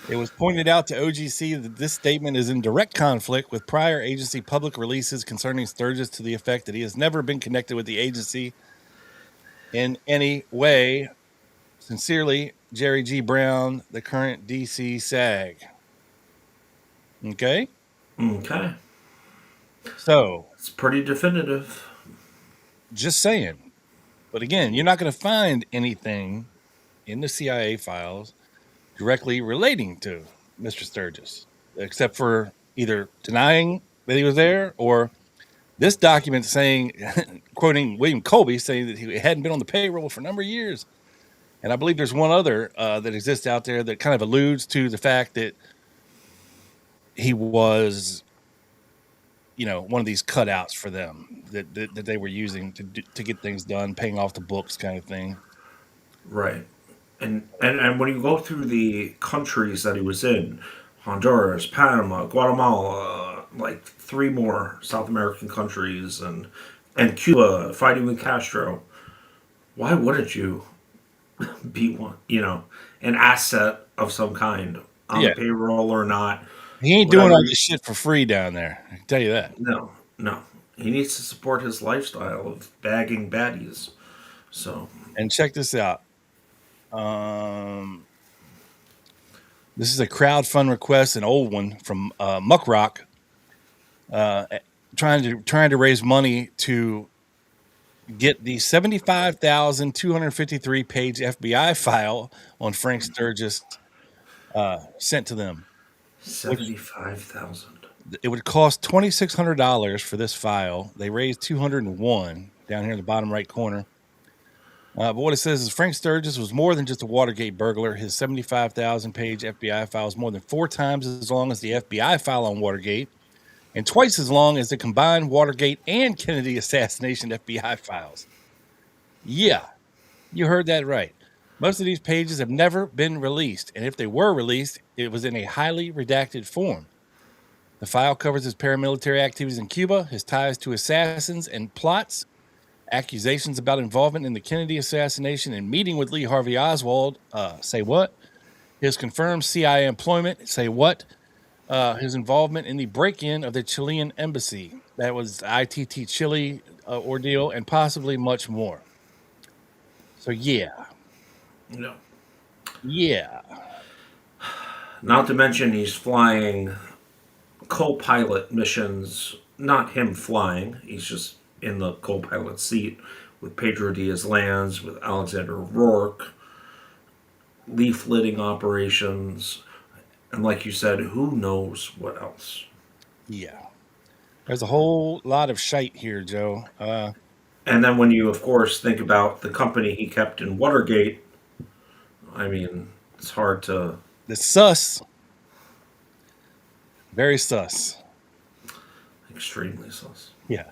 It was pointed out to OGC that this statement is in direct conflict with prior agency public releases concerning Sturgis to the effect that he has never been connected with the agency in any way. Sincerely, Jerry G. Brown, the current DC SAG. Okay. Okay. So, It's pretty definitive. just saying. But again, you're not going to find anything in the CIA files directly relating to Mr. Sturgis, except for either denying that he was there or this document saying, quoting William Colby, saying that he hadn't been on the payroll for a number of years. And I believe there's one other that exists out there that kind of alludes to the fact that he was, one of these cutouts for them that they were using to get things done, paying off the books kind of thing. Right. And when you go through the countries that he was in, Honduras, Panama, Guatemala, like three more South American countries, and Cuba fighting with Castro, why wouldn't you be one? An asset of some kind on the Yeah, payroll or not, he ain't doing whatever. all this shit for free down there. I can tell you that. No, no. He needs to support his lifestyle of bagging baddies. So, And check this out. Um, this is a crowdfund request, an old one from Muckrock, uh, trying to raise money to get the 75,253 page FBI file on Frank Sturgis sent to them. Which 75,000. it would cost $2,600 for this file. They raised 201 down here in the bottom right corner. But what it says is Frank Sturgis was more than just a Watergate burglar. His 75,000 page FBI file is more than 4 times as long as the FBI file on Watergate and twice as long as the combined Watergate and Kennedy assassination FBI files. Yeah, you heard that right. Most of these pages have never been released, and if they were released, it was in a highly redacted form. The file covers his paramilitary activities in Cuba, his ties to assassins and plots, accusations about involvement in the Kennedy assassination and meeting with Lee Harvey Oswald, say what? His confirmed CIA employment, say what? His involvement in the break-in of the Chilean embassy, that was the ITT Chile ordeal, and possibly much more. So yeah. No. Yeah. Not to mention he's flying co-pilot missions. Not him flying. He's just in the co-pilot seat with Pedro Diaz-Lanz, with Alexander Rourke, leafleting operations, and like you said, who knows what else. Yeah. There's a whole lot of shite here, Joe. And then when you, of course, think about the company he kept in Watergate, I mean, it's hard to. The sus. Very sus. Extremely sus. Yeah.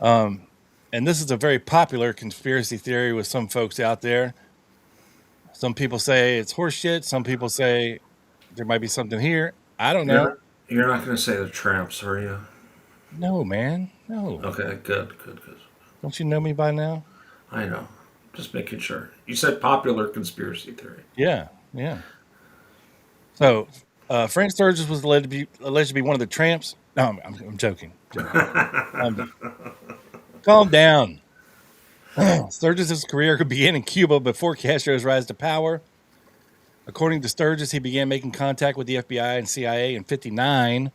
And this is a very popular conspiracy theory with some folks out there. Some people say it's horseshit. Some people say there might be something here. I don't know. You're not going to say the tramps, are you? No, man. No. Okay, good. Don't you know me by now? I know. Just making sure. You said popular conspiracy theory. Yeah. So, Frank Sturgis was alleged to be one of the tramps. No, I'm joking. Calm down. Sturgis' career began in Cuba before Castro's rise to power. According to Sturgis, he began making contact with the FBI and CIA in 1959.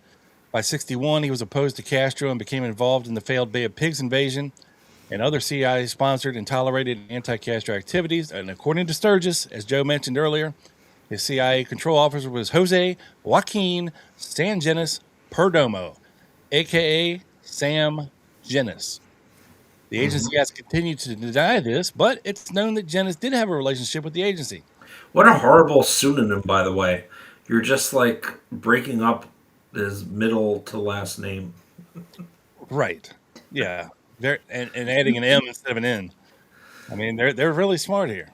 By 1961, he was opposed to Castro and became involved in the failed Bay of Pigs invasion and other CIA-sponsored and tolerated anti-Castro activities. And according to Sturgis, as Joe mentioned earlier, his CIA control officer was Jose Joaquin Sangenis Perdomo, a.k.a. Sam Genis. The agency has continued to deny this, but it's known that Genis did have a relationship with the agency. What a horrible pseudonym, by the way. You're just like breaking up his middle to last name. Right. Yeah. And adding an M instead of an N. I mean, they're really smart here.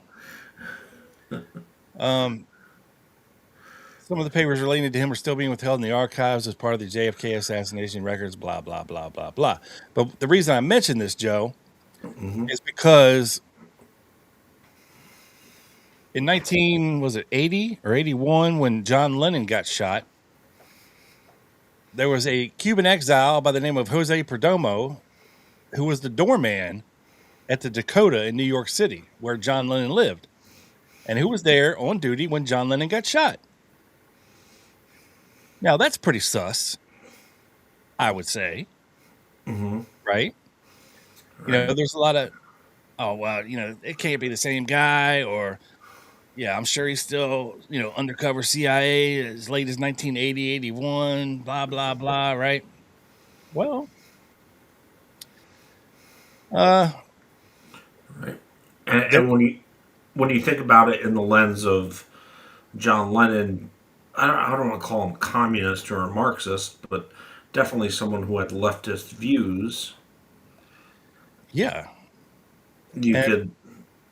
Some of the papers related to him are still being withheld in the archives as part of the JFK assassination records, blah, blah, blah, blah, blah. But the reason I mention this, Joe, is because in 1980 or 81, when John Lennon got shot, there was a Cuban exile by the name of Jose Perdomo, who was the doorman at the Dakota in New York City, where John Lennon lived, and who was there on duty when John Lennon got shot. Now, that's pretty sus, I would say. Right? You know, there's a lot of, oh, well, it can't be the same guy, or, yeah, I'm sure he's still, undercover CIA as late as 1980, 81, blah, blah, blah, right? Well, Right. And when you think about it in the lens of John Lennon, I don't want to call him communist or a Marxist, but definitely someone who had leftist views. yeah. You And- could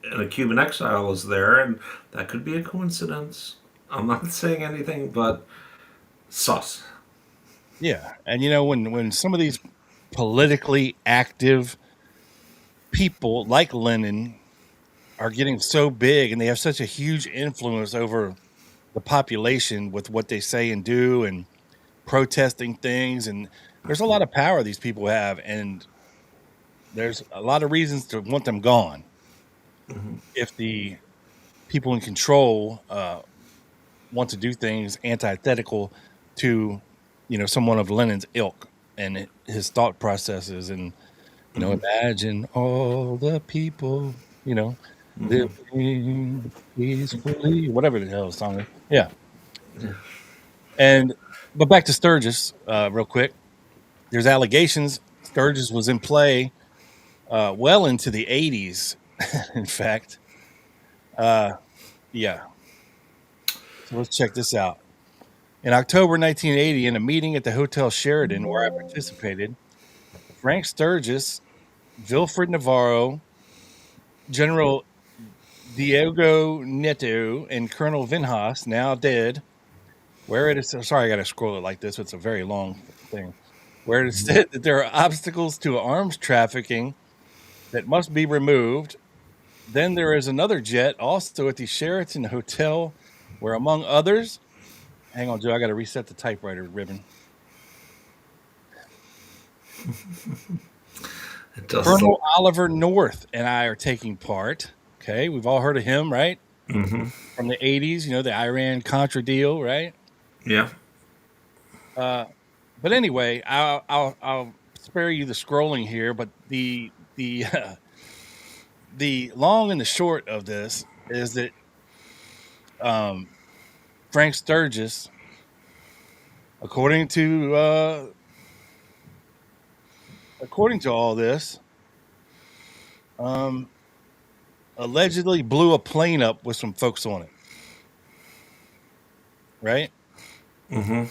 and a Cuban exile is there, and that could be a coincidence. I'm not saying anything, but sus. Yeah, and when some of these politically active people like Lenin are getting so big and they have such a huge influence over the population with what they say and do and protesting things, and there's a lot of power these people have, and there's a lot of reasons to want them gone if the people in control want to do things antithetical to someone of Lenin's ilk and his thought processes, and imagine all the people living peacefully, whatever the hell the song is. Yeah. But back to Sturgis real quick. There's allegations Sturgis was in play well into the 80s. In fact, yeah. So let's check this out. In October 1980, in a meeting at the Hotel Sheridan where I participated, Frank Sturgis, Vilfred Navarro, General Diego Neto, and Colonel Vinhas, now dead, where it is. Sorry, I got to scroll it like this. It's a very long thing. Where it is said that there are obstacles to arms trafficking that must be removed. Then there is another jet also at the Sheraton Hotel where, among others, hang on, Joe, I got to reset the typewriter ribbon. Colonel Oliver North and I are taking part. Okay, we've all heard of him, right? Mm-hmm. From the 80s, the Iran-Contra deal, right? Yeah. But anyway, I'll spare you the scrolling here. But the long and the short of this is that Frank Sturgis, according to all this, allegedly blew a plane up with some folks on it, right? Mm-hmm.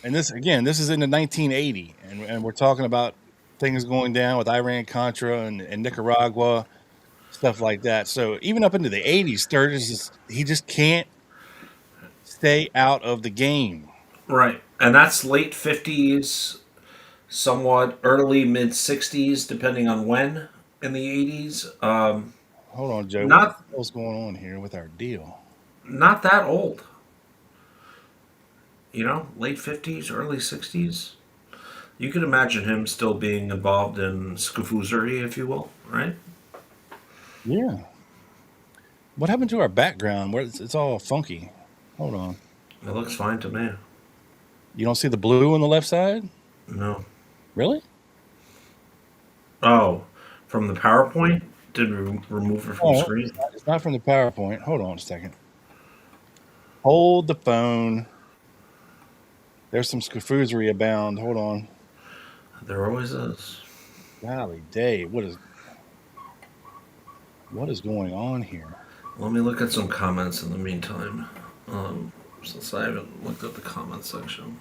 And this is in the 1980, and we're talking about things going down with Iran-Contra and Nicaragua, stuff like that. So even up into the 80s, Sturgis he just can't stay out of the game. Right. And that's late 50s, somewhat early mid 60s, depending on when in the 80s. Hold on, Joe. What the hell's going on here with our deal? Not that old. Late 50s, early 60s. You could imagine him still being involved in skafoozery, if you will, right? Yeah. What happened to our background? Where it's all funky. Hold on. It looks fine to me. You don't see the blue on the left side? No. Really? Oh, from the PowerPoint? Did we remove it from the screen? It's not from the PowerPoint. Hold on a second. Hold the phone. There's some skafoozery abound. Hold on. There always is. Golly day. What is going on here? Let me look at some comments in the meantime, since I haven't looked at the comment section.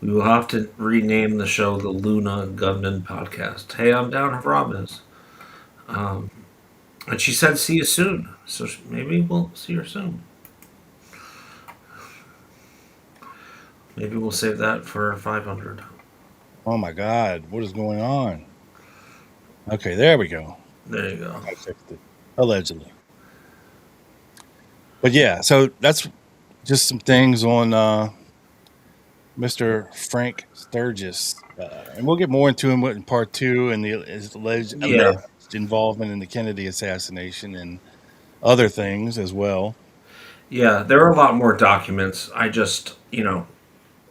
We will have to rename the show the Luna Gunman Podcast. Hey, I'm down if Rob is. And she said see you soon. So maybe we'll see her soon. Maybe we'll save that for 500. Oh my God. What is going on? Okay, there we go. There you go. I fixed it. Allegedly. But yeah, so that's just some things on Mr. Frank Sturgis. And we'll get more into him in part 2 and his alleged involvement in the Kennedy assassination and other things as well. Yeah, there are a lot more documents. I just,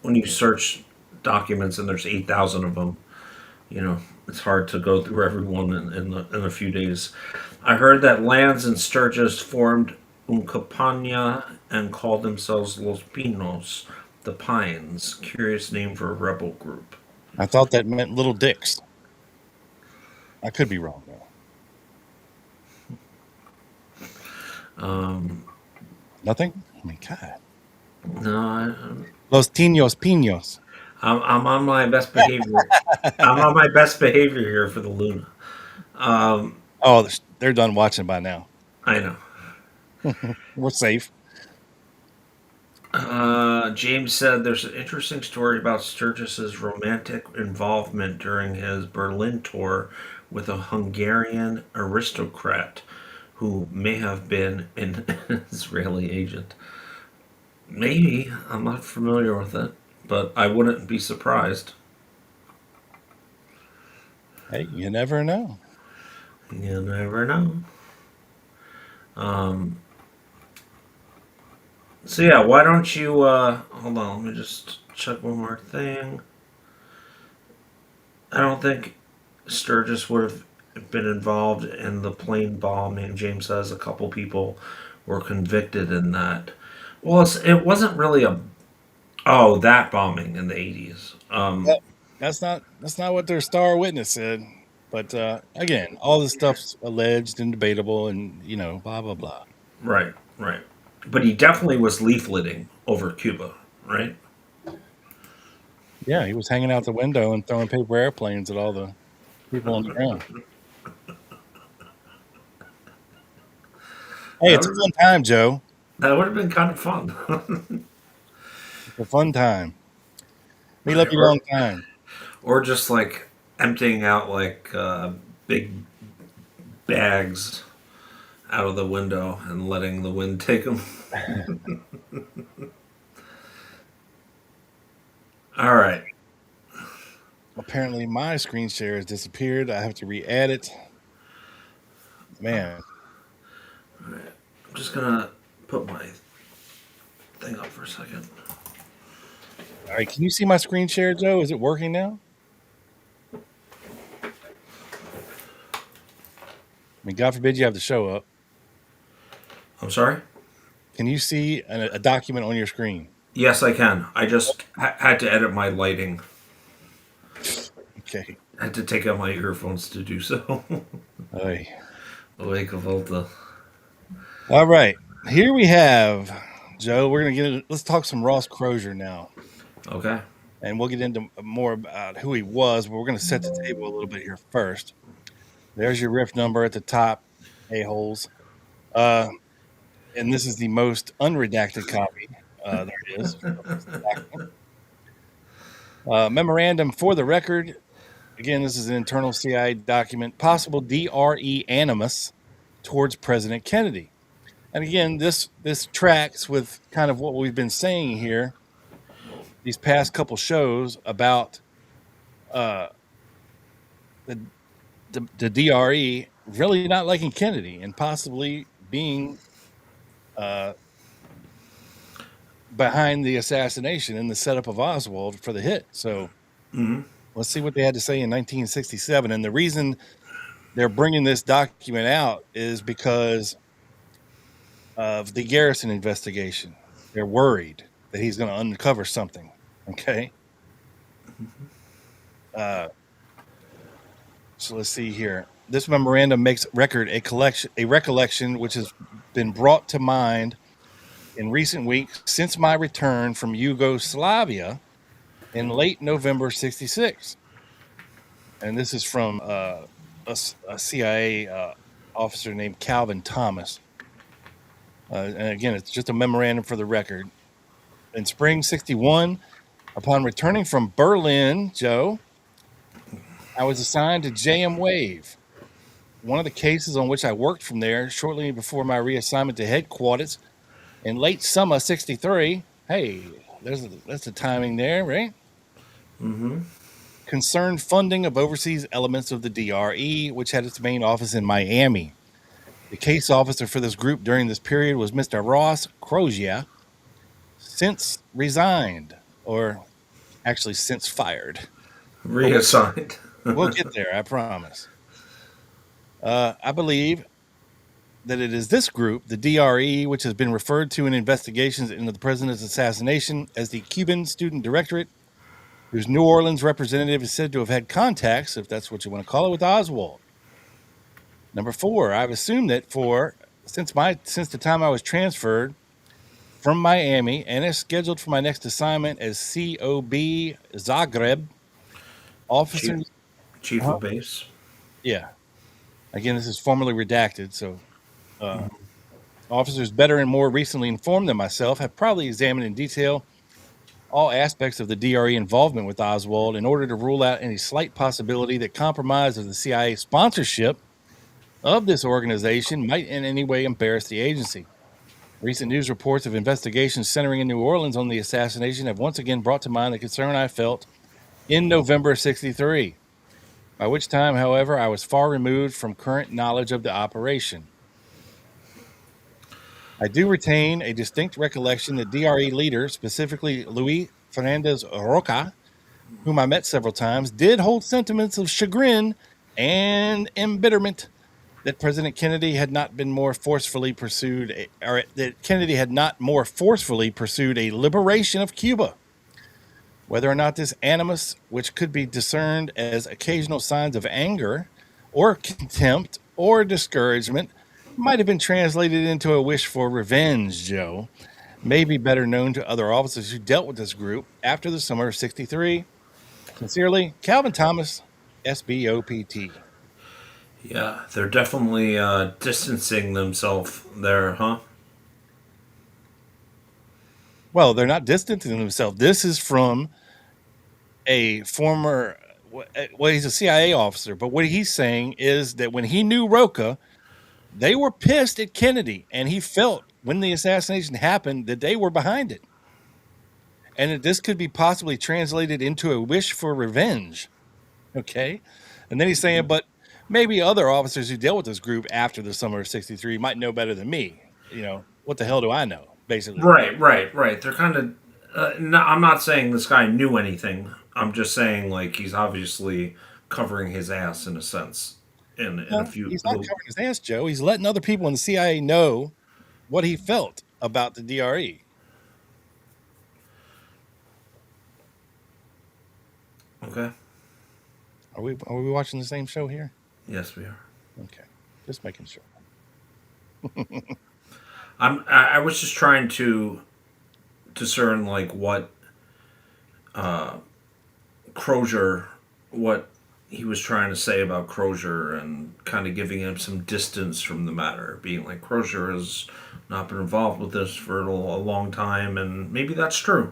when you search documents and there's 8,000 of them, it's hard to go through everyone in a few days. I heard that Lanz and Sturgis formed Compañía and called themselves Los Pinos, the Pines. Curious name for a rebel group. I thought that meant little dicks. I could be wrong, though. Nothing? I mean, God. No, Los Tinos Pinos. I'm on my best behavior. I'm on my best behavior here for the Luna. Um, Oh, they're done watching by now. I know. We're safe. James said there's an interesting story about Sturgis's romantic involvement during his Berlin tour with a Hungarian aristocrat who may have been an Israeli agent. Maybe. I'm not familiar with it, but I wouldn't be surprised. Hey, you never know. You never know. Um, so yeah, why don't you hold on, let me just check one more thing. I don't think Sturgis would have been involved in the plane bombing. James says a couple people were convicted in that. Well, it wasn't really a that bombing in the 80s. Well, that's not what their star witness said. But again, all this stuff's alleged and debatable, and blah blah blah. Right, right. But he definitely was leafleting over Cuba, right? Yeah, he was hanging out the window and throwing paper airplanes at all the people on the ground. Hey, That it's a would fun time, Joe. that would have been kind of fun. It's a fun time. We love Right, you long time. or just like emptying out like big bags out of the window and letting the wind take them. All right. Apparently, my screen share has disappeared. I have to re-add it. Man, All right. I'm just gonna put my thing up for a second. all right. Can you see my screen share, Joe? Is it working now? I mean, God forbid you have to show up. I'm sorry. Can you see a document on your screen? Yes, I can. I just had to edit my lighting. Okay. I had to take out my earphones to do so. Oy. Wake of Volta. All right. Here we have, Joe. We're gonna let's talk some Ross Crozier now, Okay. and we'll get into more about who he was. But we're gonna set the table a little bit here first. There's your riff number at the top, a-holes. And this is the most unredacted copy there is. Memorandum for the record. Again, this is an internal CIA document. Possible DRE animus towards President Kennedy. And again, this tracks with kind of what we've been saying here these past couple shows about the DRE really not liking Kennedy and possibly being behind the assassination and the setup of Oswald for the hit. So let's see what they had to say in 1967. And the reason they're bringing this document out is because of the Garrison investigation. They're worried that he's going to uncover something. Okay. So let's see here. This memorandum makes record a recollection which has been brought to mind in recent weeks since my return from Yugoslavia in late November '66. And this is from a CIA officer named Calvin Thomas. And again, it's just a memorandum for the record. In spring '61, upon returning from Berlin, Joe, I was assigned to JFK. One of the cases on which I worked from there shortly before my reassignment to headquarters in late summer '63. Hey, that's the timing there, right? Mm-hmm. Concerned funding of overseas elements of the DRE, which had its main office in Miami. The case officer for this group during this period was Mr. Ross Crozier, since resigned, or actually since fired. Reassigned. We'll get there, I promise. I believe that it is this group, the DRE, which has been referred to in investigations into the president's assassination as the Cuban Student Directorate, whose New Orleans representative is said to have had contacts, if that's what you want to call it, with Oswald. Number 4, I've assumed that since the time I was transferred from Miami and is scheduled for my next assignment as COB Zagreb. Officers, Chief huh? of base. Yeah. Again, this is formally redacted, so officers better and more recently informed than myself have probably examined in detail all aspects of the DRE involvement with Oswald in order to rule out any slight possibility that compromise of the CIA sponsorship of this organization might in any way embarrass the agency. Recent news reports of investigations centering in New Orleans on the assassination have once again brought to mind the concern I felt in November of '63, by which time, however, I was far removed from current knowledge of the operation. I do retain a distinct recollection that DRE leader, specifically Luis Fernandez Roca, whom I met several times, did hold sentiments of chagrin and embitterment that President Kennedy had not been more forcefully pursued, or that Kennedy had not more forcefully pursued a liberation of Cuba. Whether or not this animus, which could be discerned as occasional signs of anger or contempt or discouragement, might have been translated into a wish for revenge, Joe, may be better known to other officers who dealt with this group after the summer of '63. Sincerely, Calvin Thomas, SBOPT. Yeah, they're definitely distancing themselves there, huh? Well, they're not distancing themselves. This is from a former, well, he's a CIA officer, but what he's saying is that when he knew Roca, they were pissed at Kennedy, and he felt when the assassination happened that they were behind it, and that this could be possibly translated into a wish for revenge. Okay. And then he's saying, but maybe other officers who dealt with this group after the summer of '63 might know better than me. What the hell do I know? Basically. Right. They're kind of. No, I'm not saying this guy knew anything. I'm just saying, like, he's obviously covering his ass in a sense. In a few. He's not covering his ass, Joe. He's letting other people in the CIA know what he felt about the DRE. Okay. Are we watching the same show here? Yes, we are. Okay. Just making sure. I was just trying to discern, like, what Crozier, what he was trying to say about Crozier, and kind of giving him some distance from the matter, being like, Crozier has not been involved with this for a long time, and maybe that's true.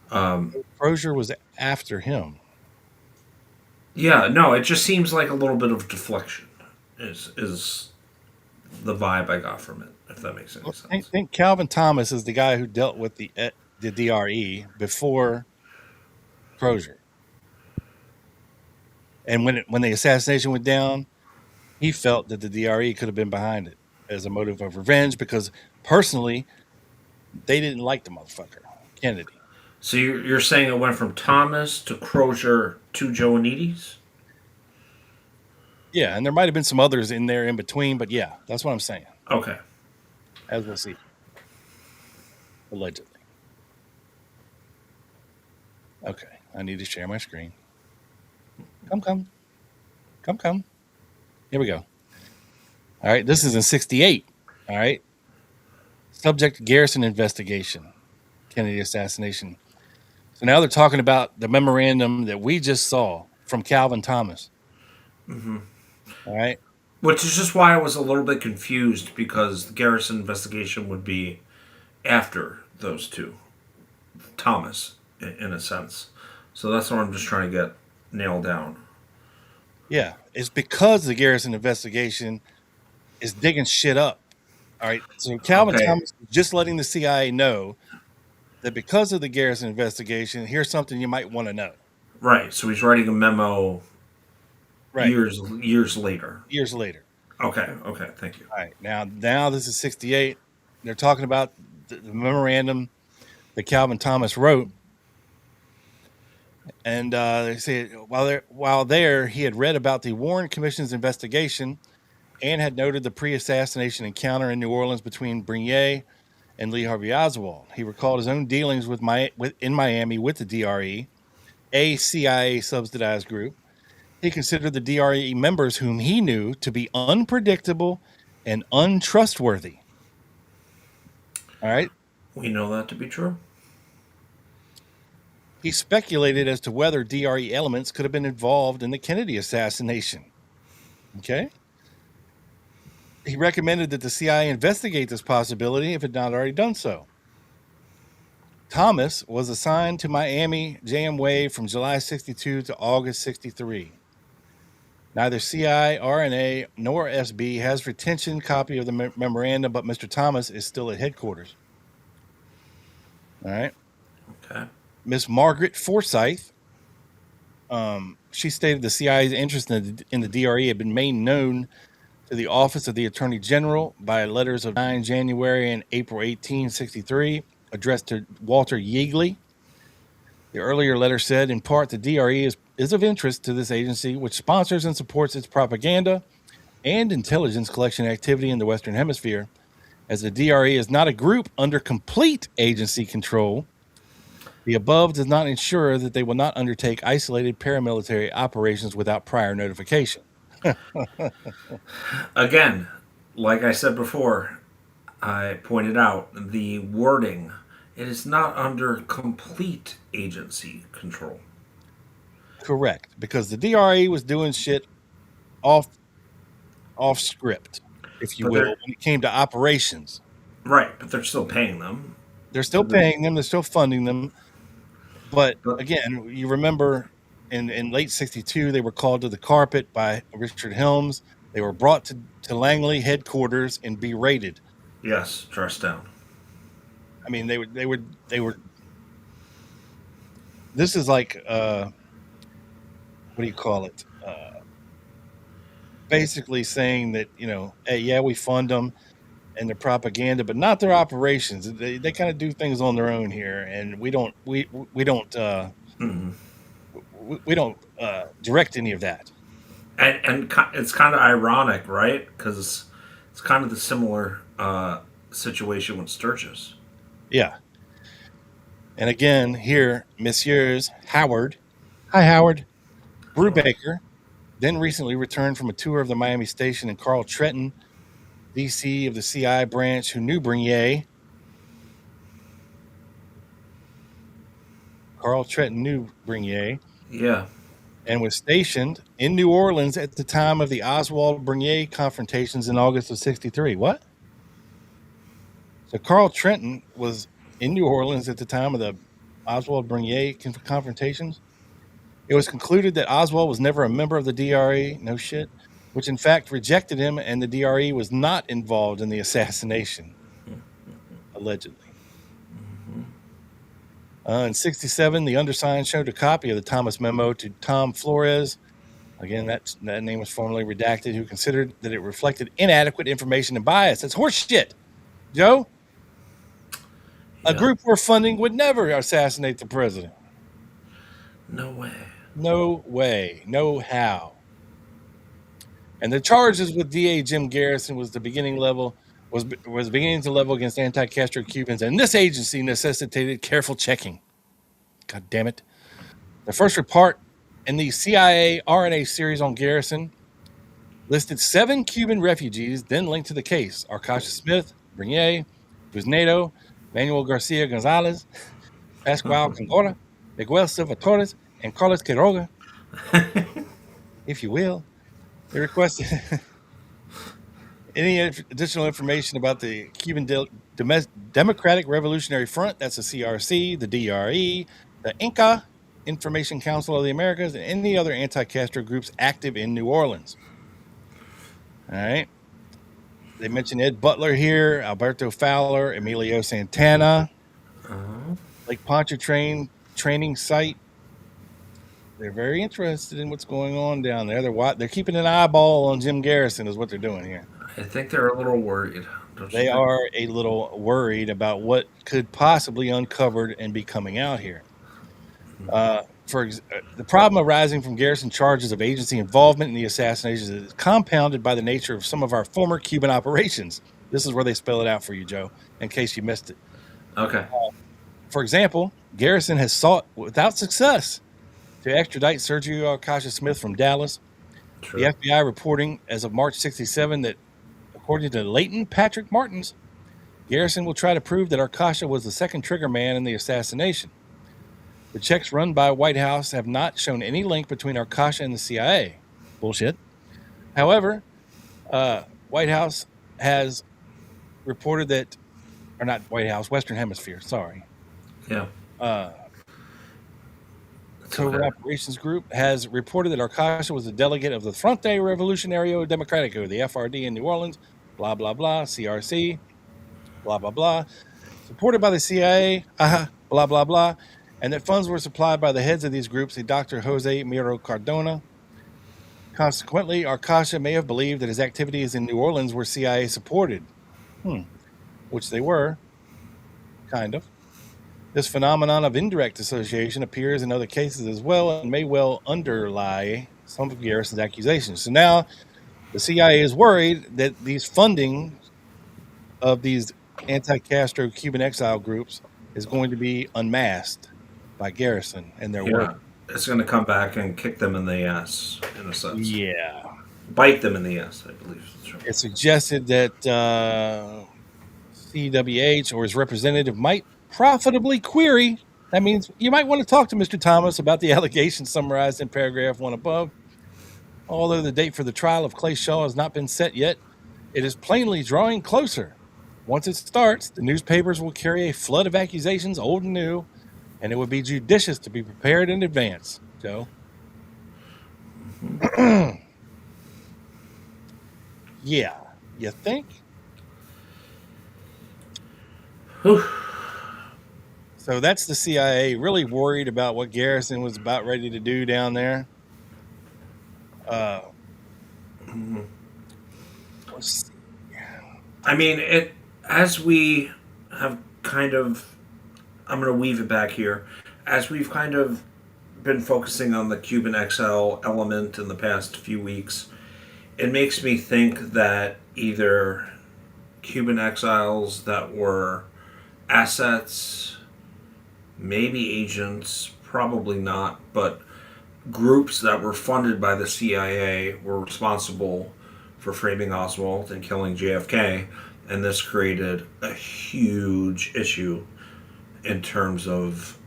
Crozier was after him. Yeah, no, it just seems like a little bit of deflection is the vibe I got from it, if that makes any sense. I think Calvin Thomas is the guy who dealt with the DRE before Crozier. And when the assassination went down, he felt that the DRE could have been behind it as a motive of revenge because personally, they didn't like the motherfucker, Kennedy. So you're saying it went from Thomas to Crozier to Joanides? Yeah, and there might have been some others in there in between, but yeah, that's what I'm saying. Okay. As we'll see. Allegedly. Okay, I need to share my screen. Come. Here we go. All right, this is in '68. All right. Subject Garrison investigation, Kennedy assassination. So now they're talking about the memorandum that we just saw from Calvin Thomas. Mm-hmm. All right. Which is just why I was a little bit confused, because the Garrison investigation would be after those two. Thomas, in a sense. So that's what I'm just trying to get nailed down. Yeah, it's because the Garrison investigation is digging shit up. All right. So Calvin Thomas is just letting the CIA know that because of the Garrison investigation, here's something you might want to know. Right. So he's writing a memo years later. Years later. Okay. Thank you. All right. Now this is '68. They're talking about the memorandum that Calvin Thomas wrote. And they say while there, he had read about the Warren Commission's investigation and had noted the pre-assassination encounter in New Orleans between Brenier and Lee Harvey Oswald. He recalled his own dealings in Miami with the DRE, a CIA subsidized group. He considered the DRE members whom he knew to be unpredictable and untrustworthy. All right. We know that to be true. He speculated as to whether DRE elements could have been involved in the Kennedy assassination. Okay. He recommended that the CIA investigate this possibility if it had not already done so. Thomas was assigned to Miami JMWave from July 62 to August 63. Neither CI, RNA, nor SB has retention copy of the memorandum, but Mr. Thomas is still at headquarters. All right. Okay. Miss Margaret Forsyth, she stated the CIA's interest in the DRE had been made known to the Office of the Attorney General by letters of 9 January and April 1863, addressed to Walter Yeagley. The earlier letter said, in part, the DRE is of interest to this agency, which sponsors and supports its propaganda and intelligence collection activity in the Western Hemisphere. As the DRE is not a group under complete agency control, the above does not ensure that they will not undertake isolated paramilitary operations without prior notification. Again, like I said before, I pointed out the wording. It is not under complete agency control. Correct, because the DRE was doing shit off script, if you But will, they're- when it came to operations. Right, but they're still paying them. They're still paying them, they're still funding them. But again, you remember in late 62, they were called to the carpet by Richard Helms. They were brought to Langley headquarters and berated. Yes, dressed down. I mean, they were. This is like, what do you call it? Basically saying that, hey, yeah, we fund them and their propaganda, but not their operations. They kind of do things on their own here, and we don't direct any of that. And it's kind of ironic, right? Because it's kind of the similar situation with Sturgis. Yeah. And again, here, Messieurs Howard, hi Howard, Brubaker, then recently returned from a tour of the Miami station, and Carl Trenton, DC of the CI branch, who knew Bernier. Carl Trenton knew Bernier. Yeah. And was stationed in New Orleans at the time of the Oswald Bernier confrontations in August of 63. What? So Carl Trenton was in New Orleans at the time of the Oswald Bernier confrontations. It was concluded that Oswald was never a member of the DRE, no shit, which in fact rejected him, and the DRE was not involved in the assassination, allegedly. In 67, the undersigned showed a copy of the Thomas memo to Tom Flores. Again, that name was formerly redacted, who considered that it reflected inadequate information and bias. That's horse shit, Joe. A group we're funding would never assassinate the president. No way. No way. No how. And the charges with DA Jim Garrison was beginning to level against anti-Castro Cubans, and this agency necessitated careful checking. God damn it. The first report in the CIA RNA series on Garrison listed 7 Cuban refugees then linked to the case: Arcacha Smith, Bernier, Buznado, Manuel Garcia Gonzalez, Pascual Congora, Miguel Silva Torres, and Carlos Quiroga, if you will. They requested any additional information about the Cuban Democratic Revolutionary Front, that's the CRC, the DRE, the Inca, Information Council of the Americas, and any other anti-Castro groups active in New Orleans. All right. They mentioned Ed Butler here, Alberto Fowler, Emilio Santana, Lake Pontchartrain training site. They're very interested in what's going on down there. They're keeping an eyeball on Jim Garrison is what they're doing here. I think they're a little worried. They are a little worried about what could possibly uncovered and be coming out here. The problem arising from Garrison charges of agency involvement in the assassinations is compounded by the nature of some of our former Cuban operations. This is where they spell it out for you, Joe, in case you missed it. Okay. For example, Garrison has sought without success to extradite Sergio Arcacha Smith from Dallas. True. The FBI reporting as of March 67 that, according to Leighton Patrick Martins, Garrison will try to prove that Arkasha was the second trigger man in the assassination. The checks run by White House have not shown any link between Arkasha and the CIA. Bullshit. However, White House has reported that, or not White House, Western Hemisphere, sorry. Yeah. Covert Operations Group has reported that Arkasha was a delegate of the Frente Revolucionario Democrático, the FRD in New Orleans, blah, blah, blah, CRC, blah, blah, blah, supported by the CIA, blah, blah, blah, and that funds were supplied by the heads of these groups, the Dr. Jose Miro Cardona. Consequently, Arkasha may have believed that his activities in New Orleans were CIA supported, which they were, kind of. This phenomenon of indirect association appears in other cases as well and may well underlie some of Garrison's accusations. So now the CIA is worried that these funding of these anti-Castro Cuban exile groups is going to be unmasked by Garrison and their work. It's going to come back and kick them in the ass, in a sense. Yeah. Bite them in the ass, I believe. It suggested that CWH or his representative might profitably query. That means you might want to talk to Mr. Thomas about the allegations summarized in paragraph 1 above. Although the date for the trial of Clay Shaw has not been set yet, it is plainly drawing closer. Once it starts, the newspapers will carry a flood of accusations, old and new, and it would be judicious to be prepared in advance. Joe? Yeah. You think? So that's the CIA really worried about what Garrison was about ready to do down there. I mean, as we have kind of, I'm going to weave it back here, as we've kind of been focusing on the Cuban exile element in the past few weeks, it makes me think that either Cuban exiles that were assets, maybe agents, probably not, but groups that were funded by the CIA were responsible for framing Oswald and killing JFK, and this created a huge issue in terms of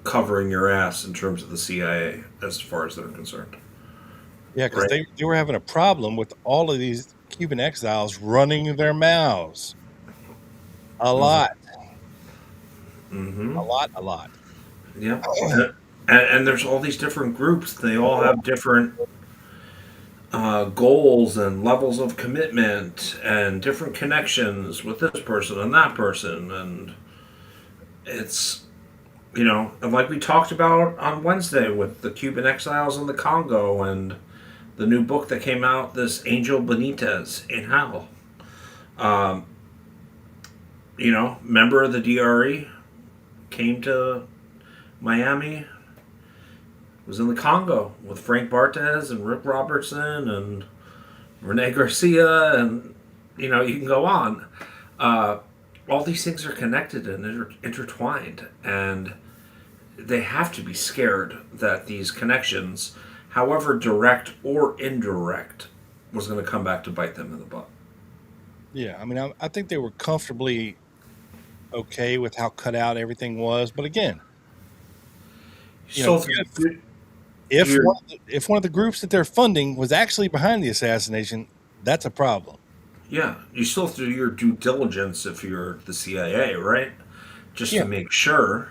covering your ass in terms of the CIA as far as they're concerned. Yeah, because they were having a problem with all of these Cuban exiles running their mouths. A lot. Mm-hmm. A lot. Yeah. And there's all these different groups. They all have different goals and levels of commitment and different connections with this person and that person. And it's, and like we talked about on Wednesday with the Cuban exiles in the Congo and the new book that came out, this Angel Benitez in Hell. Member of the DRE, came to Miami, was in the Congo with Frank Barthez and Rick Robertson and Rene Garcia, and you can go on. All these things are connected and intertwined, and they have to be scared that these connections, however direct or indirect, was going to come back to bite them in the butt. Yeah, I mean, I think they were comfortably okay with how cut out everything was, but again, if one of the groups that they're funding was actually behind the assassination, that's a problem. Yeah, you still have to do your due diligence if you're the CIA, right? Just to make sure.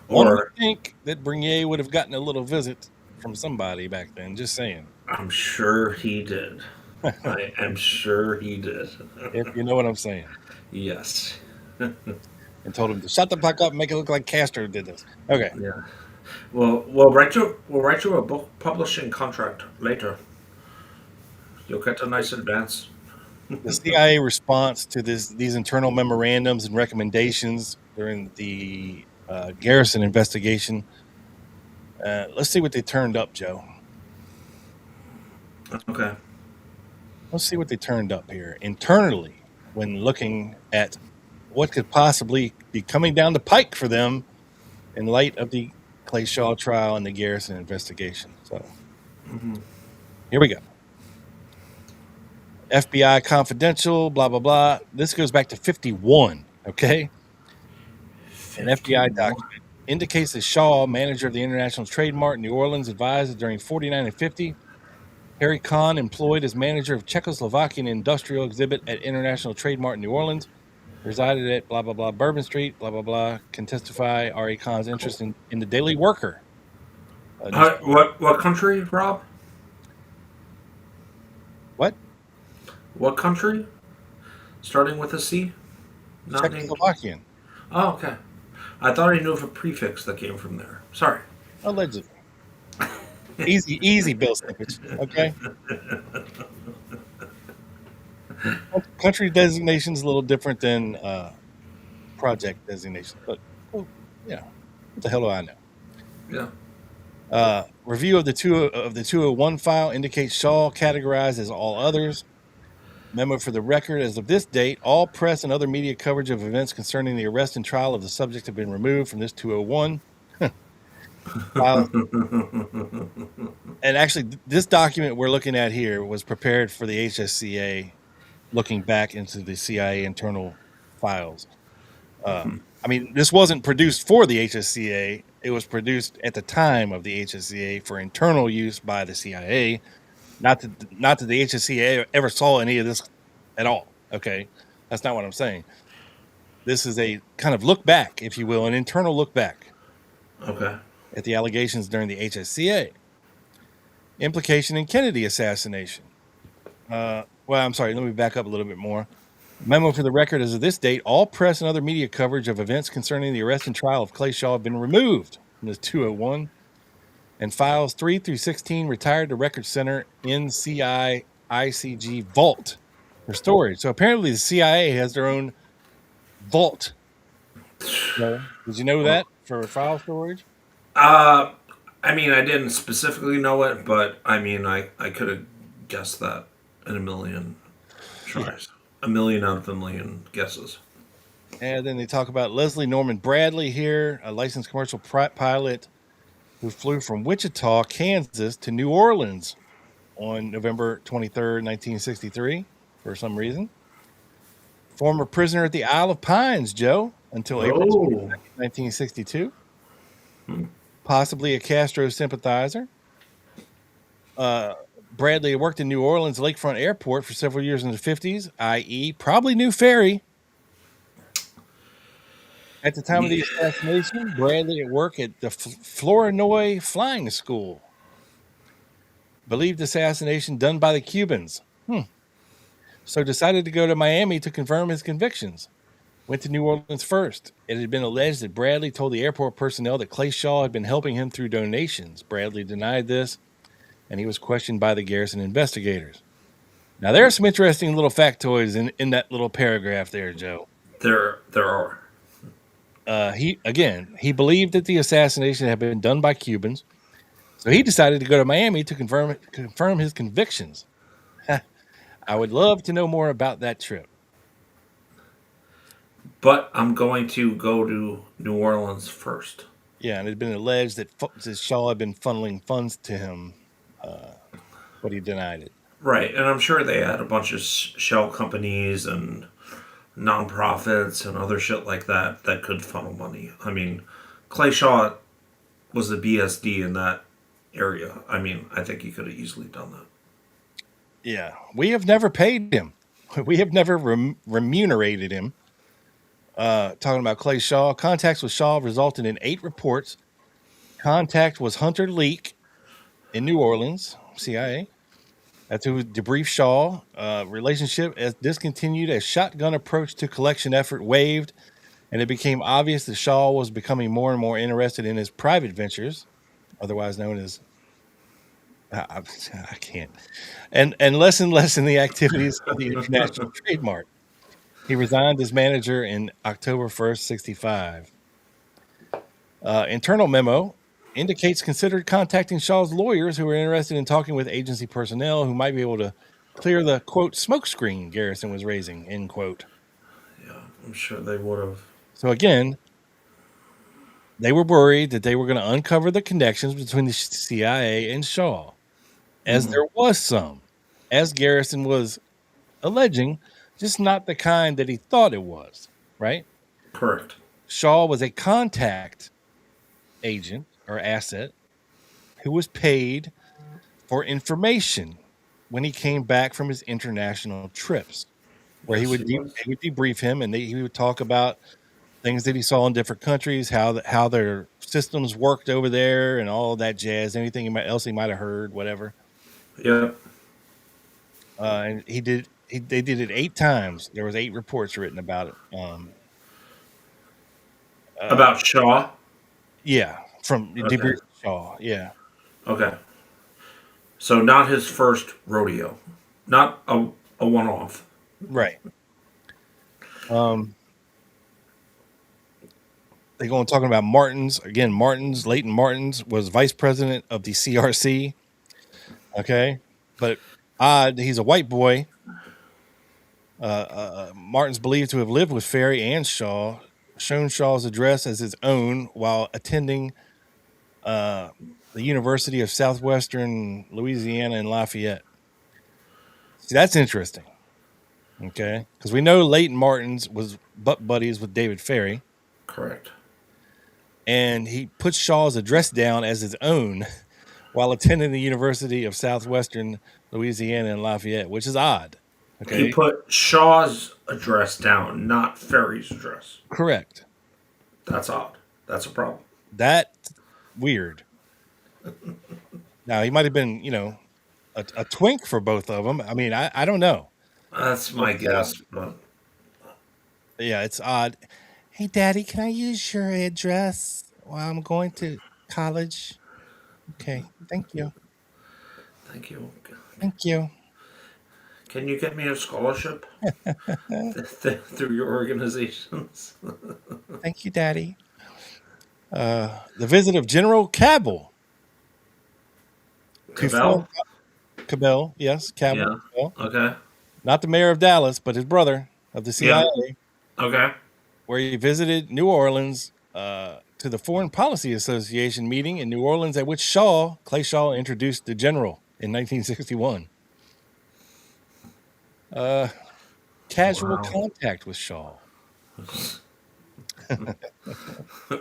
One would think that Bernier would have gotten a little visit from somebody back then. Just saying. I'm sure he did. I am sure he did. If you know what I'm saying. Yes. And told him to shut the fuck up and make it look like Castro did this. Okay. Yeah. We'll write you a book publishing contract later. You'll get a nice advance. The CIA response to these internal memorandums and recommendations during the Garrison investigation. Let's see what they turned up, Joe. Okay. Let's see what they turned up here internally when looking at what could possibly be coming down the pike for them in light of the Clay Shaw trial and the Garrison investigation. So here we go. FBI confidential, blah, blah, blah. This goes back to 51, okay? An FBI 51. document indicates that Shaw, manager of the International Trade Mart in New Orleans, advised that during 49 and 50, Harry Kahn, employed as manager of Czechoslovakian industrial exhibit at International Trade Mart in New Orleans, resided at blah, blah, blah, Bourbon Street, blah, blah, blah, can testify R.A. Kahn's interest in the Daily Worker. What country, Rob? What? What country? Starting with a C? Not named. Czechoslovakian. Oh, okay. I thought I knew of a prefix that came from there. Sorry. Allegedly. Easy, Bill Snippets. Okay. Country designation is a little different than project designation, but yeah, what the hell do I know? Yeah. Review of the 201 file indicates Shaw categorized as all others. Memo for the record: as of this date, all press and other media coverage of events concerning the arrest and trial of the subject have been removed from this 201 file. And actually, this document we're looking at here was prepared for the HSCA, looking back into the CIA internal files. I mean, this wasn't produced for the HSCA. It was produced at the time of the HSCA for internal use by the CIA. Not that the HSCA ever saw any of this at all. Okay, that's not what I'm saying. This is a kind of look back, if you will, an internal look back. Okay. At the allegations during the HSCA. Implication in Kennedy assassination. Well, I'm sorry. Let me back up a little bit more. Memo for the record: as of this date, all press and other media coverage of events concerning the arrest and trial of Clay Shaw have been removed from this 201. And files 3 through 16 retired to Record Center NCI ICG vault for storage. So apparently the CIA has their own vault. Did you know that for file storage? I mean, I didn't specifically know it, but I mean, I could have guessed that in a million tries. A million out of a million guesses. And then they talk about Leslie Norman Bradley here, a licensed commercial pilot who flew from Wichita, Kansas to New Orleans on November 23rd, 1963, for some reason. Former prisoner at the Isle of Pines, Joe, until April 22nd, 1962. Possibly a Castro sympathizer. Bradley worked in New Orleans Lakefront Airport for several years in the 50s, i.e. probably knew Ferry. At the time of the assassination, Bradley at work at the Flournoy Flying School. Believed assassination done by the Cubans. So decided to go to Miami to confirm his convictions. Went to New Orleans first. It had been alleged that Bradley told the airport personnel that Clay Shaw had been helping him through donations. Bradley denied this, and he was questioned by the garrison investigators. Now, there are some interesting little factoids in that little paragraph there, Joe. There are. He believed that the assassination had been done by Cubans, so he decided to go to Miami to confirm his convictions. I would love to know more about that trip. But I'm going to go to New Orleans first. Yeah, and it had been alleged that Shaw had been funneling funds to him, but he denied it. Right, and I'm sure they had a bunch of shell companies and nonprofits and other shit like that that could funnel money. I mean, Clay Shaw was the BSD in that area. I mean, I think he could have easily done that. Yeah, we have never paid him. We have never remunerated him. Talking about Clay Shaw, contacts with Shaw resulted in 8 reports. Contact was Hunter Leak in New Orleans, CIA. That's who debriefed Shaw. Relationship as discontinued as shotgun approach to collection effort waived, and it became obvious that Shaw was becoming more and more interested in his private ventures, otherwise known as I can't, and less and less in the activities of the International Trade Mart. He resigned as manager in October 1st, 65. Internal memo indicates considered contacting Shaw's lawyers who were interested in talking with agency personnel who might be able to clear the, quote, smoke screen Garrison was raising, end quote. Yeah, I'm sure they would have. So again, they were worried that they were going to uncover the connections between the CIA and Shaw, as there was some, as Garrison was alleging, just not the kind that he thought it was, right? Correct. Shaw was a contact agent or asset who was paid for information when he came back from his international trips, where Yes, he would debrief him, and he would talk about things that he saw in different countries, how their systems worked over there, and all that jazz. Anything else he might have heard, whatever. Yep. And they did it 8 times. There was 8 reports written about it. About Shaw. Yeah, from Okay. debrief Shaw. Yeah, Okay. So not his first rodeo, not a one-off. right. They go on talking about Martins again. Leighton Martins was vice president of the CRC. Okay, but odd, he's a white boy. Martin's believed to have lived with Ferry and Shaw, shown Shaw's address as his own while attending the University of Southwestern Louisiana in Lafayette. See, that's interesting. Okay, because we know Leighton Martins was butt buddies with David Ferry, Correct. and he put Shaw's address down as his own while attending the University of Southwestern Louisiana in Lafayette, which is odd. Okay, He put Shaw's address down, not Ferry's address. correct. That's odd. That's a problem. That's weird. Now he might have been, a twink for both of them. I mean, I don't know. That's my guess. But Yeah, it's odd. Hey, Daddy, can I use your address while I'm going to college? Okay, thank you. thank you. Thank you. Can you get me a scholarship through your organizations? Thank you, Daddy. The visit of General Cabell to Cabell? Cabell, yes, Cabell. Yeah. Cabell. Okay. Not the mayor of Dallas, but his brother of the CIA, Okay. where he visited New Orleans to the Foreign Policy Association meeting in New Orleans, at which Clay Shaw, introduced the general in 1961. Casual contact with Shaw.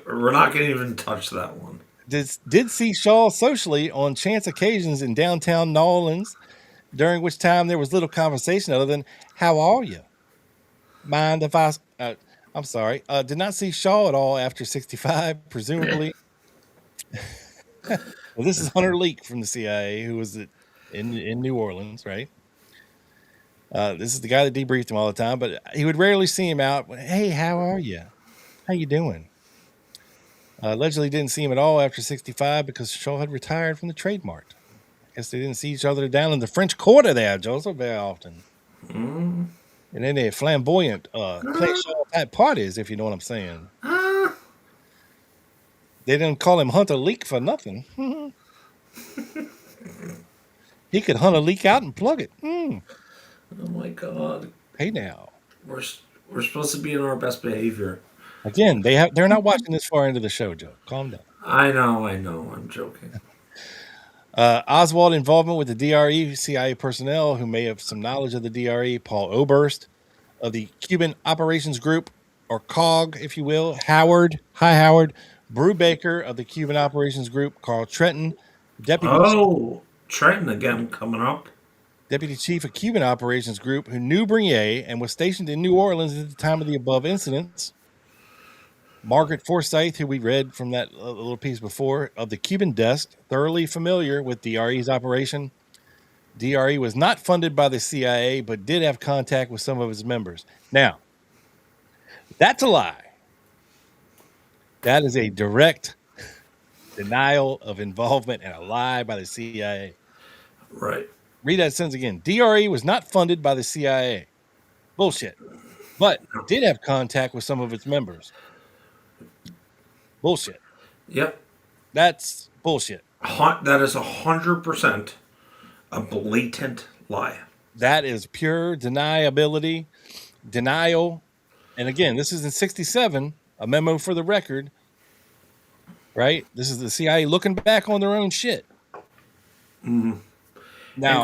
We're not going to even touch that one. Did see Shaw socially on chance occasions in downtown New Orleans, during which time there was little conversation other than "How are you?" Mind if I? I'm sorry. Did not see Shaw at all after 65, presumably. Well, this is Hunter Leak from the CIA, who was in New Orleans, right? This is the guy that debriefed him all the time, but he would rarely see him out. Hey, how are you? How you doing? Allegedly didn't see him at all after 65 because Shaw had retired from the Trade Mart. I guess they didn't see each other down in the French Quarter there, Joseph, very often. And then they flamboyant Clay Shaw type parties, if you know what I'm saying. They didn't call him Hunter Leak for nothing. He could hunt a leak out and plug it. Oh my God. Hey now. We're supposed to be in our best behavior. Again, they're not watching this far into the show, Joe. Calm down. I know. I'm joking. Oswald involvement with the DRE, CIA personnel who may have some knowledge of the DRE. Paul Oberst of the Cuban Operations Group, or COG, if you will. Howard. Brubaker of the Cuban Operations Group. Carl Trenton, Trenton again coming up. Deputy Chief of Cuban Operations Group, who knew Brenier and was stationed in New Orleans at the time of the above incidents. Margaret Forsyth, who we read from that little piece before, of the Cuban desk, thoroughly familiar with DRE's operation. DRE was not funded by the CIA, but did have contact with some of its members. Now, that's a lie. That is a direct denial of involvement and a lie by the CIA. Right. Read that sentence again. DRE was not funded by the CIA. Bullshit. But did have contact with some of its members. Bullshit. Yep. That's bullshit. That is 100% a blatant lie. That is pure denial. And again, this is in 67, a memo for the record, right? This is the CIA looking back on their own shit. And Now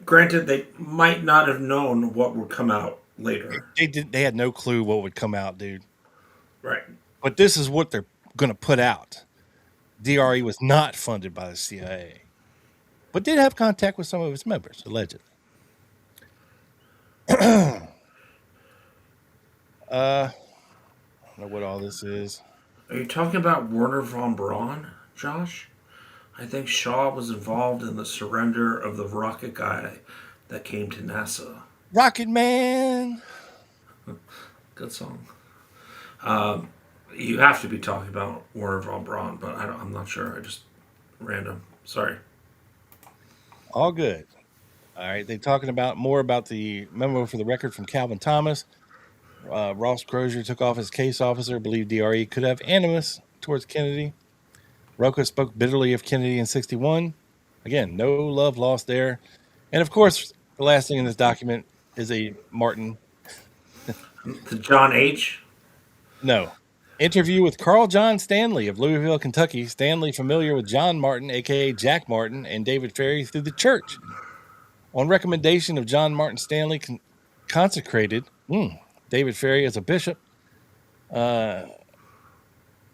granted, they might not have known what would come out later. they had no clue what would come out, dude. Right. But this is what they're going to put out. DRE was not funded by the CIA, but did have contact with some of its members, allegedly. I don't know what all this is. Are you talking about Werner von Braun, Josh? I think Shaw was involved in the surrender of the rocket guy that came to NASA. Rocket Man. Good song. You have to be talking about Werner von Braun, but I'm not sure. I just random. Sorry. All good. All right. They're talking about more about the memo for the record from Calvin Thomas. Ross Crozier took off as case officer, believed DRE could have animus towards Kennedy. Roca spoke bitterly of Kennedy in 1961. Again, no love lost there. And of course, the last thing in this document is a Martin. The John H. No. Interview with Carl John Stanley of Louisville, Kentucky. Stanley, familiar with John Martin, a.k.a. Jack Martin, and David Ferry through the church. On recommendation of John Martin Stanley, consecrated David Ferry as a bishop.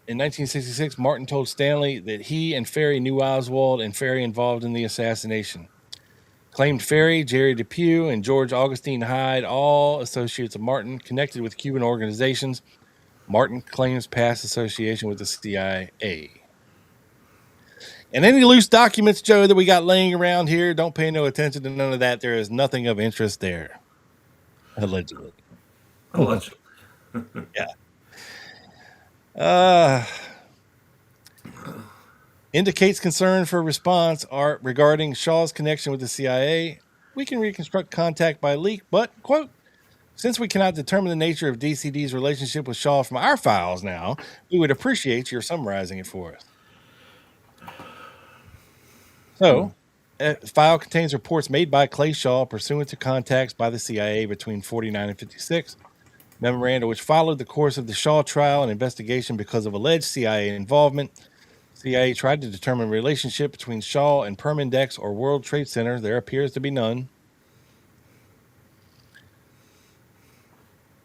In 1966, Martin told Stanley that he and Ferry knew Oswald and Ferry involved in the assassination. Claimed Ferry, Jerry Depew, and George Augustine Hyde, all associates of Martin, connected with Cuban organizations. Martin claims past association with the CIA. And any loose documents, Joe, that we got laying around here, don't pay no attention to none of that. There is nothing of interest there. Allegedly. Allegedly. Yeah. Indicates concern for response are regarding Shaw's connection with the CIA. We can reconstruct contact by leak, but, quote, since we cannot determine the nature of DCD's relationship with Shaw from our files now, we would appreciate your summarizing it for us. So, the file contains reports made by Clay Shaw pursuant to contacts by the CIA between 49 and 56. Memoranda which followed the course of the Shaw trial and investigation because of alleged CIA involvement. CIA tried to determine a relationship between Shaw and Permindex or World Trade Center. There appears to be none.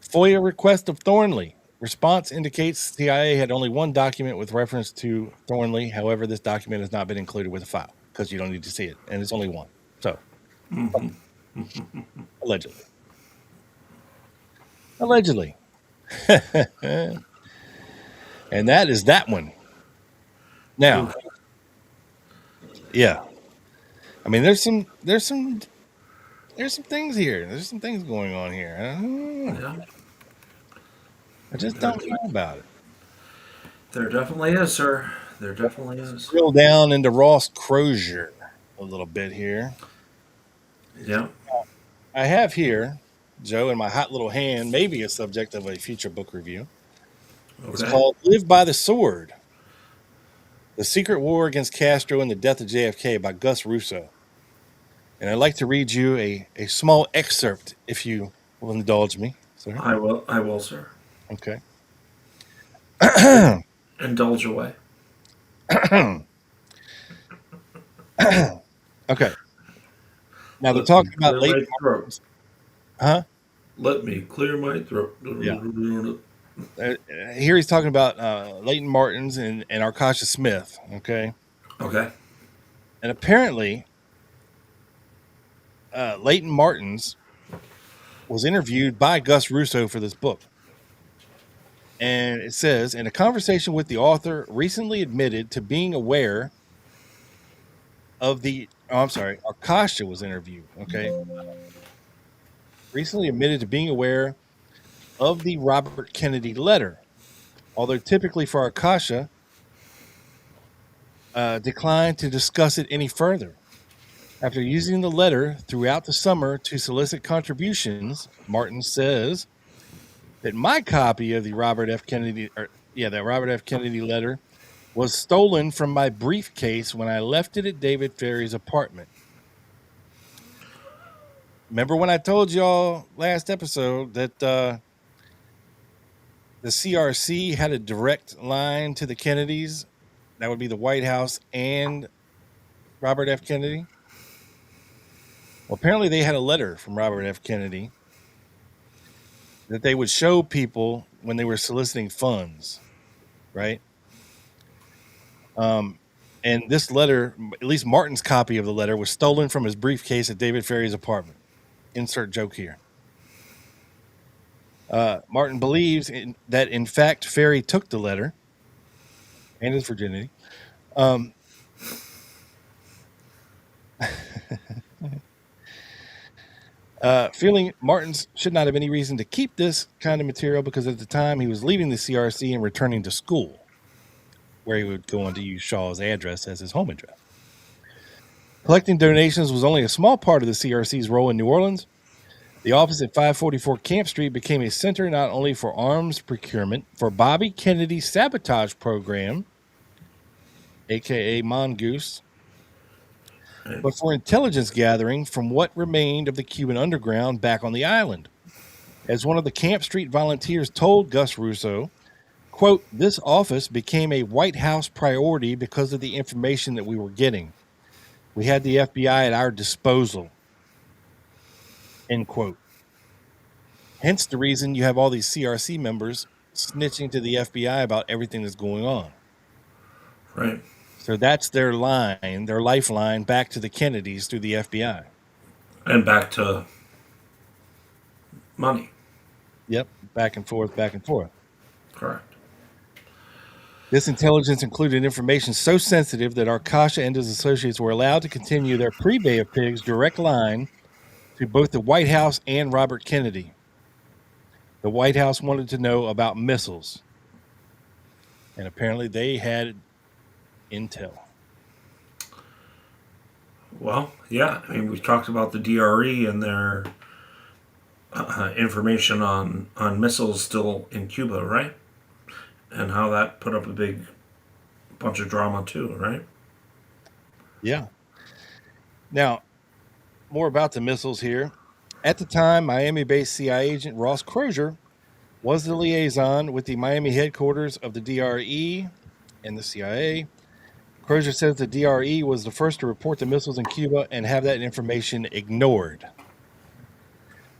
FOIA request of Thornley. Response indicates CIA had only one document with reference to Thornley. However, this document has not been included with the file because you don't need to see it, and it's only one. So, allegedly. Allegedly. And that is that one. Now, yeah. I mean, there's some things here. There's some things going on here. I just don't know about it. There definitely is, sir. There definitely is. Drill down into Ross Crozier a little bit here. Yeah. I have here, Joe, in my hot little hand, maybe a subject of a future book review. Okay. It's called Live by the Sword. The Secret War Against Castro and the Death of JFK by Gus Russo. And I'd like to read you a small excerpt, if you will indulge me, sir. I will, sir. Okay. Indulge away. Okay. Now they're talking about late throat. Huh? Let me clear my throat. Yeah. Here he's talking about Leighton Martins and Arkasha Smith. Okay. Okay. And apparently, Leighton Martins was interviewed by Gus Russo for this book. And it says, in a conversation with the author, recently admitted to being aware of the... Oh, I'm sorry. Arkasha was interviewed. Okay. Recently admitted to being aware of the Robert Kennedy letter. Although typically for Arkasha, declined to discuss it any further. After using the letter throughout the summer to solicit contributions, Martin says that my copy of the Robert F. Kennedy letter was stolen from my briefcase when I left it at David Ferry's apartment. Remember when I told y'all last episode that the CRC had a direct line to the Kennedys? That would be the White House and Robert F. Kennedy. Well, apparently they had a letter from Robert F. Kennedy that they would show people when they were soliciting funds, right? And this letter, at least Martin's copy of the letter, was stolen from his briefcase at David Ferry's apartment. Insert joke here. Martin believes that, in fact, Ferry took the letter and his virginity. Feeling Martins should not have any reason to keep this kind of material because at the time he was leaving the CRC and returning to school, where he would go on to use Shaw's address as his home address. Collecting donations was only a small part of the CRC's role in New Orleans. The office at 544 Camp Street became a center not only for arms procurement for Bobby Kennedy's sabotage program, aka Mongoose, but for intelligence gathering from what remained of the Cuban underground back on the island. As one of the Camp Street volunteers told Gus Russo, quote, "This office became a White House priority because of the information that we were getting. We had the FBI at our disposal," end quote. Hence the reason you have all these CRC members snitching to the FBI about everything that's going on. Right. So that's their line, their lifeline back to the Kennedys through the FBI. And back to money. Yep, back and forth, back and forth. Correct. This intelligence included information so sensitive that Arkasha and his associates were allowed to continue their pre-Bay of Pigs direct line to both the White House and Robert Kennedy. The White House wanted to know about missiles, and apparently they had intel. Well, yeah. I mean, we've talked about the DRE and their information on missiles still in Cuba, right? And how that put up a big bunch of drama too, right? Yeah. Now, more about the missiles here. At the time, Miami-based CIA agent Ross Crozier was the liaison with the Miami headquarters of the DRE and the CIA. Crozier says the DRE was the first to report the missiles in Cuba and have that information ignored.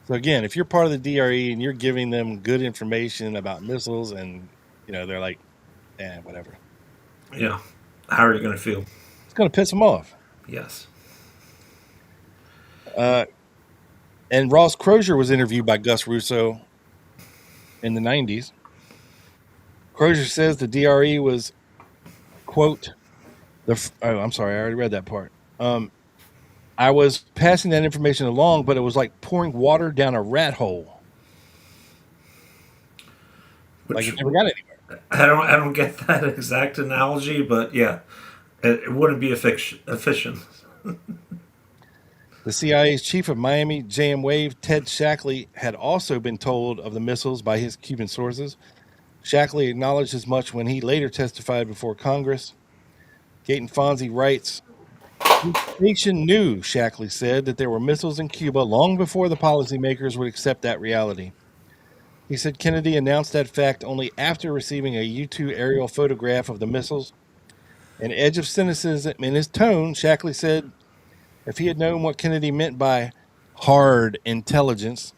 So again, if you're part of the DRE and you're giving them good information about missiles and, they're like, whatever. Yeah. How are you going to feel? It's going to piss them off. Yes. And Ross Crozier was interviewed by Gus Russo in the 90s. Crozier says the DRE was, quote, I'm sorry, I already read that part. I was passing that information along, but it was like pouring water down a rat hole. Like it never got anywhere. I don't get that exact analogy, but yeah, it wouldn't be efficient. The CIA's chief of Miami, JFK, Ted Shackley, had also been told of the missiles by his Cuban sources. Shackley acknowledged as much when he later testified before Congress. Gaten Fonzie writes, "The nation knew," Shackley said, "that there were missiles in Cuba long before the policymakers would accept that reality." He said Kennedy announced that fact only after receiving a U-2 aerial photograph of the missiles. An edge of cynicism in his tone, Shackley said if he had known what Kennedy meant by hard intelligence,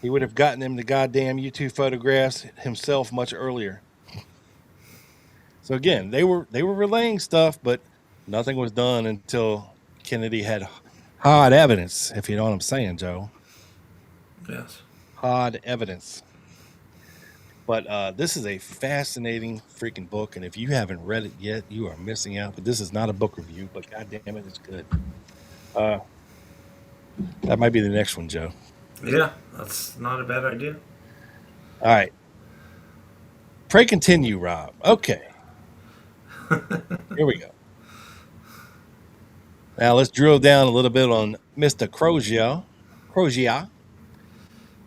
he would have gotten him the goddamn U-2 photographs himself much earlier. So again, they were relaying stuff, but nothing was done until Kennedy had hard evidence, if you know what I'm saying, Joe. Yes. Hard evidence. But this is a fascinating freaking book, and if you haven't read it yet, you are missing out. But this is not a book review, but goddamn it, it's good. That might be the next one, Joe. Yeah, that's not a bad idea. All right. Pray continue, Rob. Okay. Here we go. Now let's drill down a little bit on Mr. Crozier. All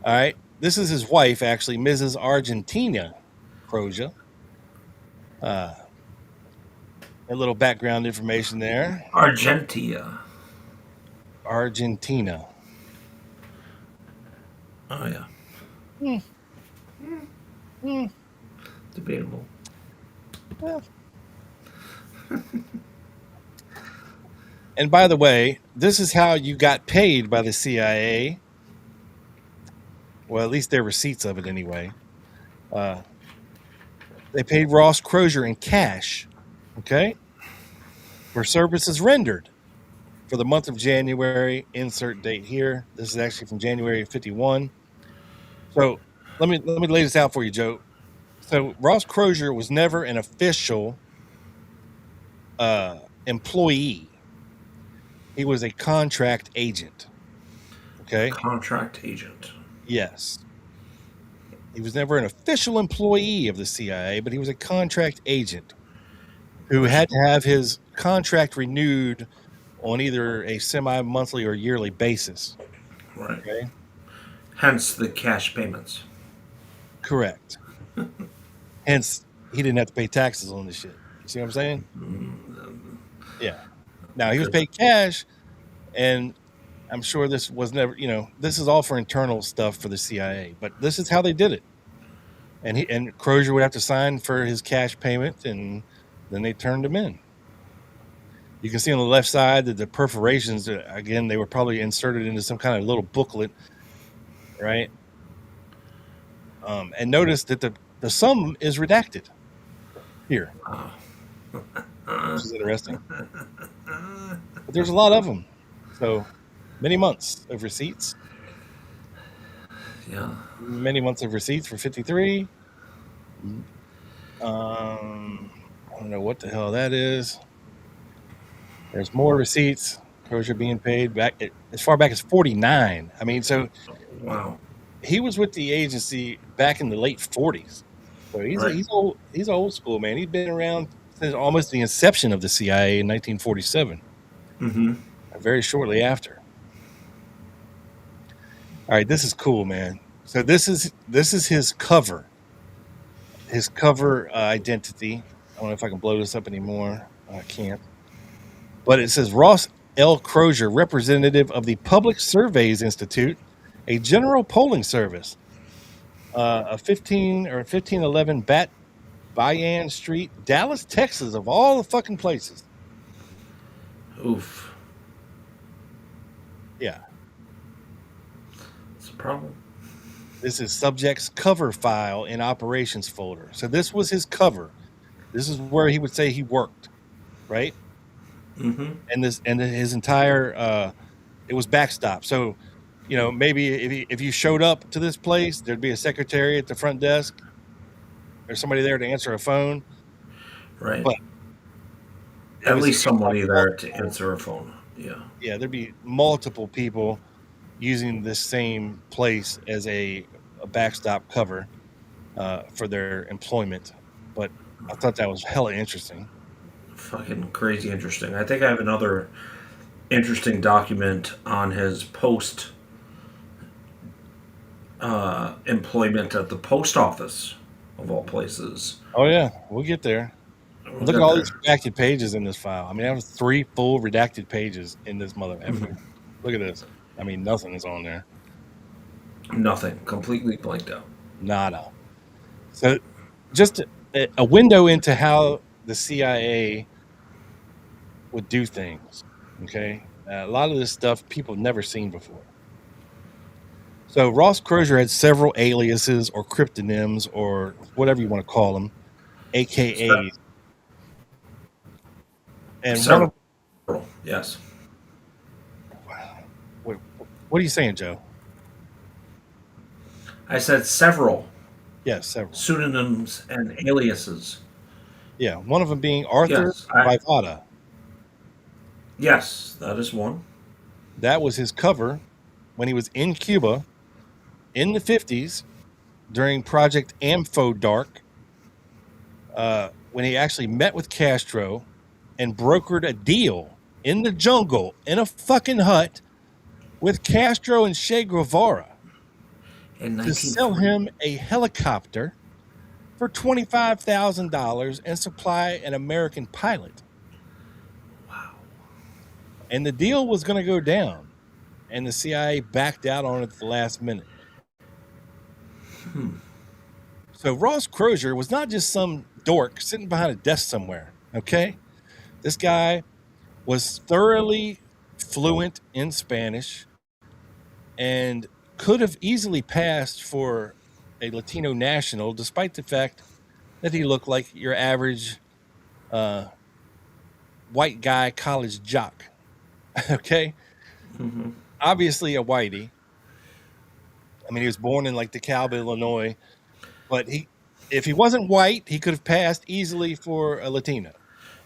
right. This is his wife, actually, Mrs. Argentina Crozier. A little background information there. Argentina. Oh, yeah. Debatable. Well. And by the way, this is how you got paid by the CIA. Well, at least their receipts of it anyway. They paid Ross Crozier in cash, okay, for services rendered for the month of January. Insert date here. This is actually from January of 51. So let me lay this out for you, Joe. So Ross Crozier was never an official employee. He was a contract agent. Okay. Contract agent. Yes. He was never an official employee of the CIA, but he was a contract agent who had to have his contract renewed on either a semi-monthly or yearly basis. Right. Okay. Hence the cash payments. Correct. Hence, he didn't have to pay taxes on this shit. You see what I'm saying? Yeah. Now, he was paid cash, and I'm sure this was never, this is all for internal stuff for the CIA, but this is how they did it. And Crozier would have to sign for his cash payment, and then they turned him in. You can see on the left side that the perforations, again, they were probably inserted into some kind of little booklet, right? And notice that the sum is redacted here, which is interesting. But there's a lot of them. So many months of receipts. Yeah. Many months of receipts for 53. I don't know what the hell that is. There's more receipts. Crozier being paid back as far back as 49. I mean, so wow, he was with the agency back in the late 40s. So he's old. He's old school, man. He's been around since almost the inception of the CIA in 1947. Mm-hmm. Very shortly after. All right, this is cool, man. So this is his cover. His cover identity. I don't know if I can blow this up anymore. I can't. But it says Ross L. Crozier, representative of the Public Surveys Institute, a general polling service, of 1511 Bayan Street, Dallas, Texas, of all the fucking places. Oof. Yeah. It's a problem. This is subject's cover file in operations folder. So this was his cover. This is where he would say he worked, right? Mm-hmm. And his entire it was backstop. So, maybe if you showed up to this place, there'd be a secretary at the front desk. There's somebody there to answer a phone. Right. But at least somebody there to answer a phone. Yeah. Yeah, there'd be multiple people using this same place as a backstop cover for their employment. But I thought that was hella interesting. Fucking crazy interesting. I think I have another interesting document on his post employment at the post office, of all places. Oh, yeah, we'll get there. Look at all these redacted pages in this file. I mean, I have 3 full redacted pages in this mother effer. Mm-hmm. Look at this. I mean, nothing is on there. Nothing. Completely blanked out. Nada. So just a window into how the CIA would do things, okay? A lot of this stuff people have never seen before. So Ross Crozier had several aliases or cryptonyms or whatever you want to call them, AKAs. And several. Yes. Wow. What are you saying, Joe? I said several. Yes, several. Pseudonyms and aliases. Yeah, one of them being Arthur Vivada. Yes, that is one. That was his cover when he was in Cuba in the 50s during Project Amphodark, when he actually met with Castro and brokered a deal in the jungle in a fucking hut with Castro and Che Guevara to sell him a helicopter for $25,000 and supply an American pilot. Wow. And the deal was going to go down, and the CIA backed out on it at the last minute. So Ross Crozier was not just some dork sitting behind a desk somewhere, okay? This guy was thoroughly fluent in Spanish, and could have easily passed for a Latino national, despite the fact that he looked like your average white guy college jock. Okay, obviously a whitey. I mean, he was born in like DeKalb, Illinois, but if he wasn't white, he could have passed easily for a Latino.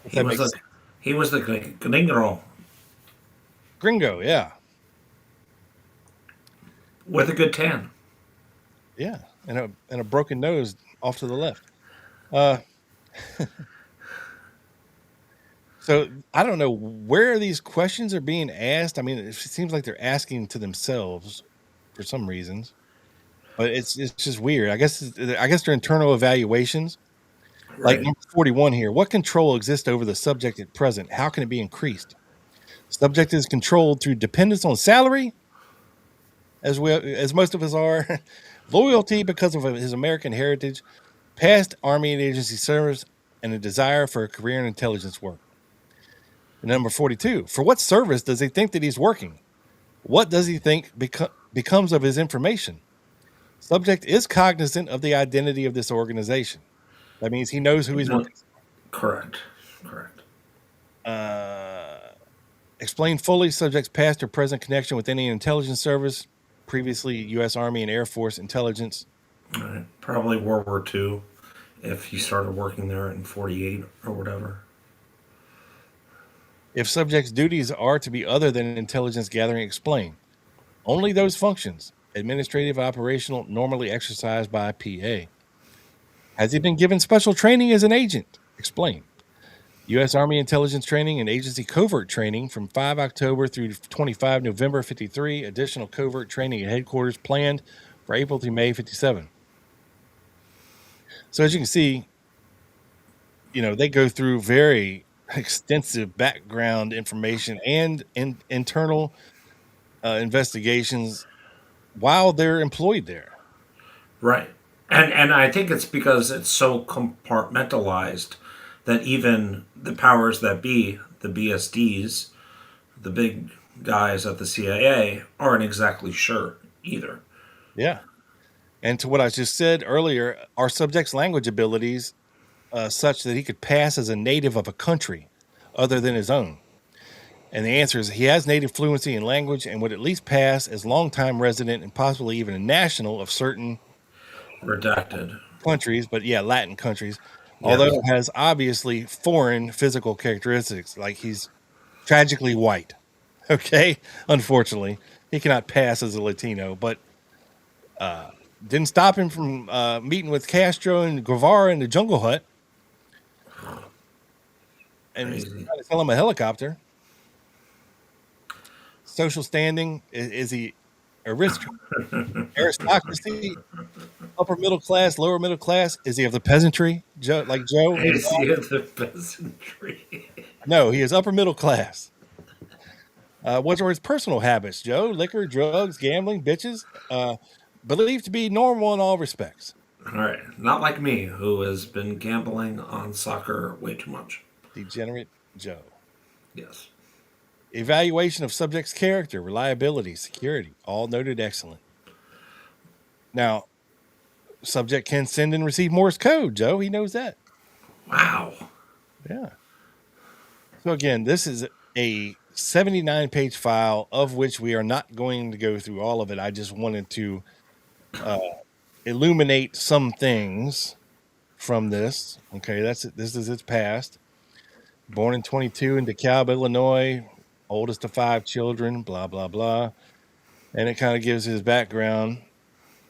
If He that was makes the sense. he was the gringo Gringo, yeah, with a good tan. yeah, and a broken nose off to the left. Uh, so I don't know where these questions are being asked. I mean, it seems like they're asking to themselves for some reasons, but it's just weird. I guess they're internal evaluations. Like Right. number 41 here. What control exists over the subject at present? How can it be increased? Subject is controlled through dependence on salary, as most of us are, loyalty because of his American heritage, past Army and agency service, and a desire for a career in intelligence work. And number 42. For what service does he think that he's working? What does he think becomes of his information? Subject is cognizant of the identity of this organization. That means he knows who he's No, working correct. Correct. Explain fully subject's past or present connection with any intelligence service, previously U.S. Army and Air Force intelligence. All right. Probably World War II, if he started working there in '48 or whatever. If subject's duties are to be other than intelligence gathering, explain. Only those functions, administrative, operational, normally exercised by PA. Has he been given special training as an agent? Explain. U.S. Army intelligence training and agency covert training from 5 October through 25 November 53. Additional covert training at headquarters planned for April through May 57. So as you can see, they go through very extensive background information and internal investigations while they're employed there. Right. And I think it's because it's so compartmentalized that even the powers that be, the BSDs, the big guys at the CIA, aren't exactly sure either. Yeah. And to what I just said earlier, our subject's language abilities such that he could pass as a native of a country other than his own. And the answer is he has native fluency in language and would at least pass as longtime resident and possibly even a national of certain Redacted. countries, but yeah, Latin countries, Yeah. although it has obviously foreign physical characteristics, like he's tragically white. Okay, unfortunately, he cannot pass as a Latino, but didn't stop him from meeting with Castro and Guevara in the Jungle Hut and Crazy. trying to sell him a helicopter. Social standing, is he aristocracy, upper middle class, lower middle class? Is he of the peasantry, Joe? Like Joe? Is he of the peasantry? No, he is upper middle class. What are his personal habits, Joe? Liquor, drugs, gambling, bitches. Believed to be normal in all respects. All right. Not like me, who has been gambling on soccer way too much. Degenerate Joe. Yes. Evaluation of subject's character, reliability, security, all noted excellent. Now, subject can send and receive Morse code, Joe. He knows that. Wow. Yeah. So again, this is a 79-page file of which we are not going to go through all of it. I just wanted to illuminate some things from this. Okay, this is its past. Born in 22 in DeKalb, Illinois, oldest of 5 children, blah, blah, blah. And it kind of gives his background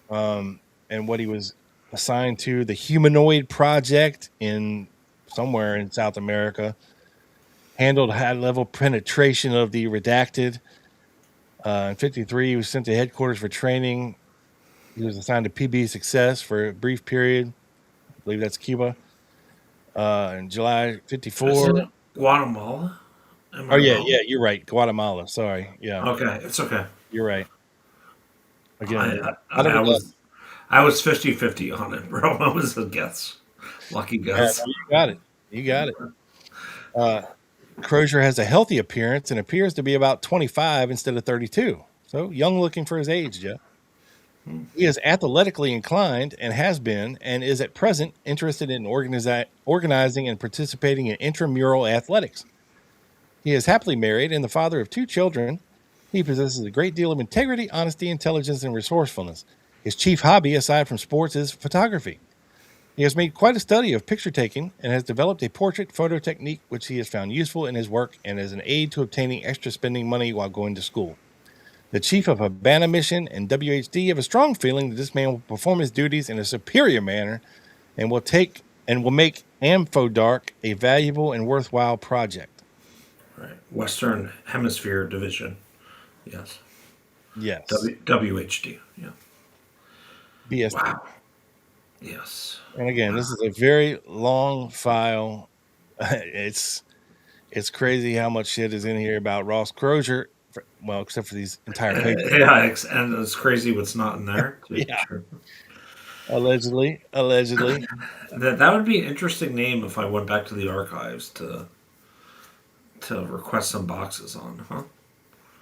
and what he was assigned to. The Humanoid Project in somewhere in South America. Handled high-level penetration of the redacted. In 53, he was sent to headquarters for training. He was assigned to PB Success for a brief period. I believe that's Cuba. In July 54. Isn't it Guatemala? Am I Oh, yeah, wrong? yeah, you're right. Guatemala. Sorry. Yeah, Okay, it's okay. you're right. Again, I was 50-50 on it, bro. That was a guess. Lucky guess. you got it. You got it. Crozier has a healthy appearance and appears to be about 25 instead of 32. So young looking for his age, Jeff. He is athletically inclined and has been, and is at present interested in organizing and participating in intramural athletics. He is happily married and the father of 2 children. He possesses a great deal of integrity, honesty, intelligence, and resourcefulness. His chief hobby, aside from sports, is photography. He has made quite a study of picture taking and has developed a portrait photo technique which he has found useful in his work and as an aid to obtaining extra spending money while going to school. The chief of Habana Mission and WHD have a strong feeling that this man will perform his duties in a superior manner and will make Amphodark a valuable and worthwhile project. Right. Western Hemisphere Division. Yes. Yes. WHD. Yeah. BSD. Wow. Yes. And again, this is a very long file. It's crazy how much shit is in here about Ross Crozier. Well, except for these entire pages. Yeah, and it's crazy what's not in there. Yeah. Sure. Allegedly. That would be an interesting name if I went back to the archives to request some boxes on, huh?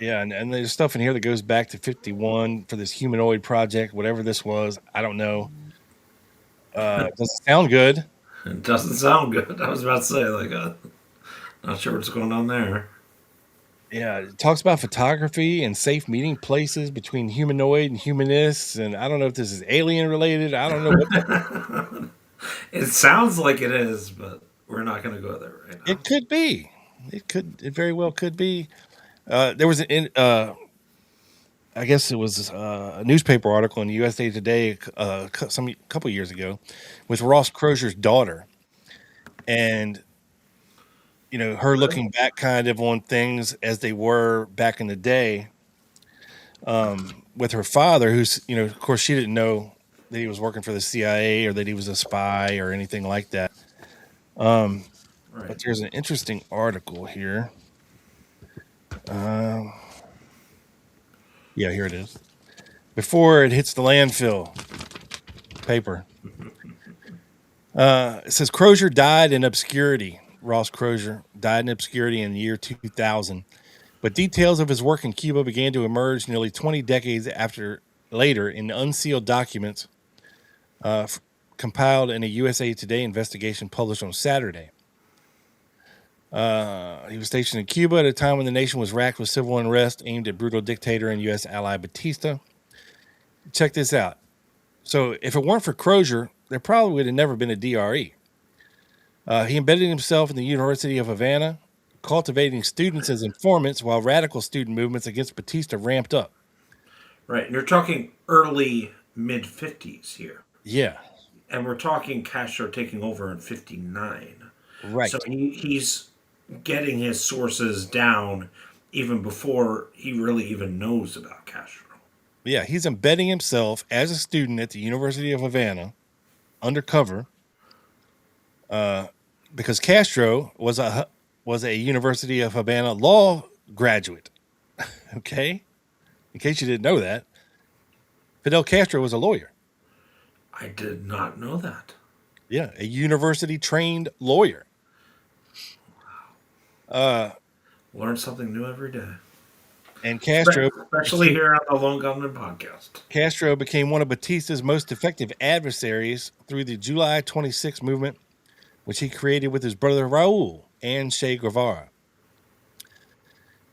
Yeah, and there's stuff in here that goes back to 51 for this humanoid project, whatever this was. I don't know. It doesn't sound good. It doesn't sound good. I was about to say, not sure what's going on there. Yeah, it talks about photography and safe meeting places between humanoid and humanists, and I don't know if this is alien related. I don't know what It sounds like it is, but we're not going to go there right now. It could be. It very well could be. There was I guess it was a newspaper article in the USA Today a couple years ago with Ross Crozier's daughter, and her looking back kind of on things as they were back in the day, with her father, who's of course she didn't know that he was working for the CIA or that he was a spy or anything like that. Right. But there's an interesting article here. Yeah, here it is. Before it hits the landfill paper. It says Crozier died in obscurity. Ross Crozier died in obscurity in the year 2000. But details of his work in Cuba began to emerge nearly 20 decades later in unsealed documents compiled in a USA Today investigation published on Saturday. He was stationed in Cuba at a time when the nation was racked with civil unrest aimed at brutal dictator and U.S. ally Batista. Check this out. So if it weren't for Crozier, there probably would have never been a DRE. He embedded himself in the University of Havana, cultivating students as informants while radical student movements against Batista ramped up. Right. And you're talking early, mid-50s here. Yeah. And we're talking Castro taking over in 59. Right. So he's getting his sources down even before he really even knows about Castro. Yeah, he's embedding himself as a student at the University of Havana, undercover, because Castro was a University of Havana law graduate. Okay, in case you didn't know that, Fidel Castro was a lawyer. I did not know that. Yeah, a university-trained lawyer. Learn something new every day. And Castro, especially here on the Lone Gunman podcast, Castro became one of Batista's most effective adversaries through the July 26 movement, which he created with his brother Raul and Che Guevara.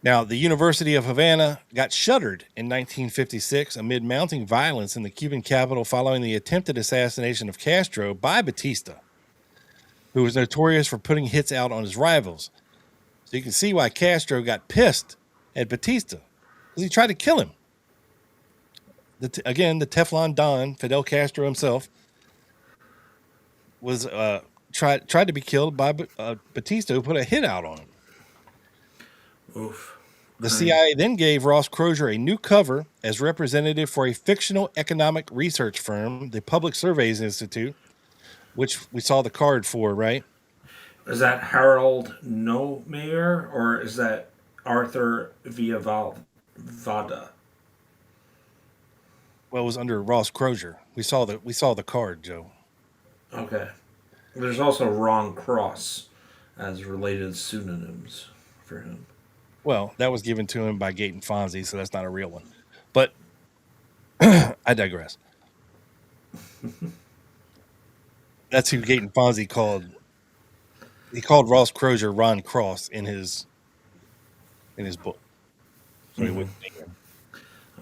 Now, the University of Havana got shuttered in 1956 amid mounting violence in the Cuban capital following the attempted assassination of Castro by Batista, who was notorious for putting hits out on his rivals. So you can see why Castro got pissed at Batista, because he tried to kill him. Again, the Teflon Don, Fidel Castro himself, was tried to be killed by Batista, who put a hit out on him. Oof. The CIA then gave Ross Crozier a new cover as representative for a fictional economic research firm, the Public Surveys Institute, which we saw the card for, right? Is that Harold Nomayer or is that Arthur Villavada? Well, it was under Ross Crozier. We saw the card, Joe. Okay. There's also Ron Cross as related pseudonyms for him. Well, that was given to him by Gate and Fonzie, so that's not a real one. But I digress. That's who Gate and Fonzie called. He called Ross Crozier Ron Cross in his book. So he wouldn't name him.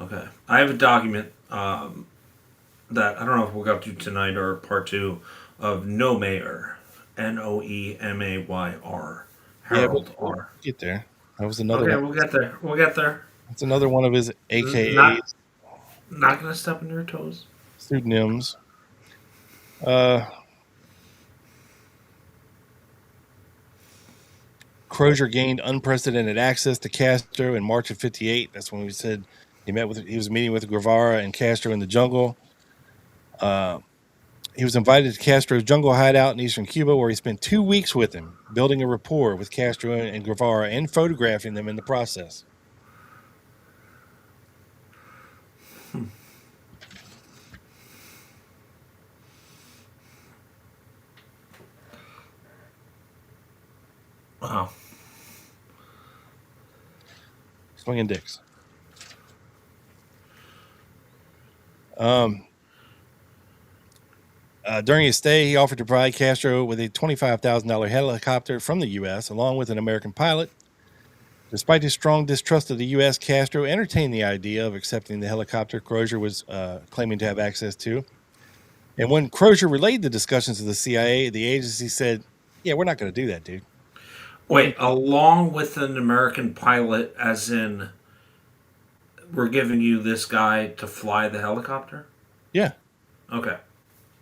Okay. I have a document that I don't know if we'll go to tonight or part two of No Mayor. Noemayr. Harold we'll R. get there. That was another Okay, one. we'll get there. We'll get there. That's another one of his AKAs, Not gonna step on your toes. pseudonyms. Crozier gained unprecedented access to Castro in March of '58. That's when we said he was meeting with Guevara and Castro in the jungle. He was invited to Castro's jungle hideout in eastern Cuba, where he spent 2 weeks with him, building a rapport with Castro and Guevara and photographing them in the process. Wow. Swinging dicks. During his stay, he offered to provide Castro with a $25,000 helicopter from the U.S., along with an American pilot. Despite his strong distrust of the U.S., Castro entertained the idea of accepting the helicopter Crozier was claiming to have access to. And when Crozier relayed the discussions to the CIA, the agency said, "Yeah, we're not going to do that, dude." Wait, along with an American pilot, as in, we're giving you this guy to fly the helicopter? Yeah. Okay.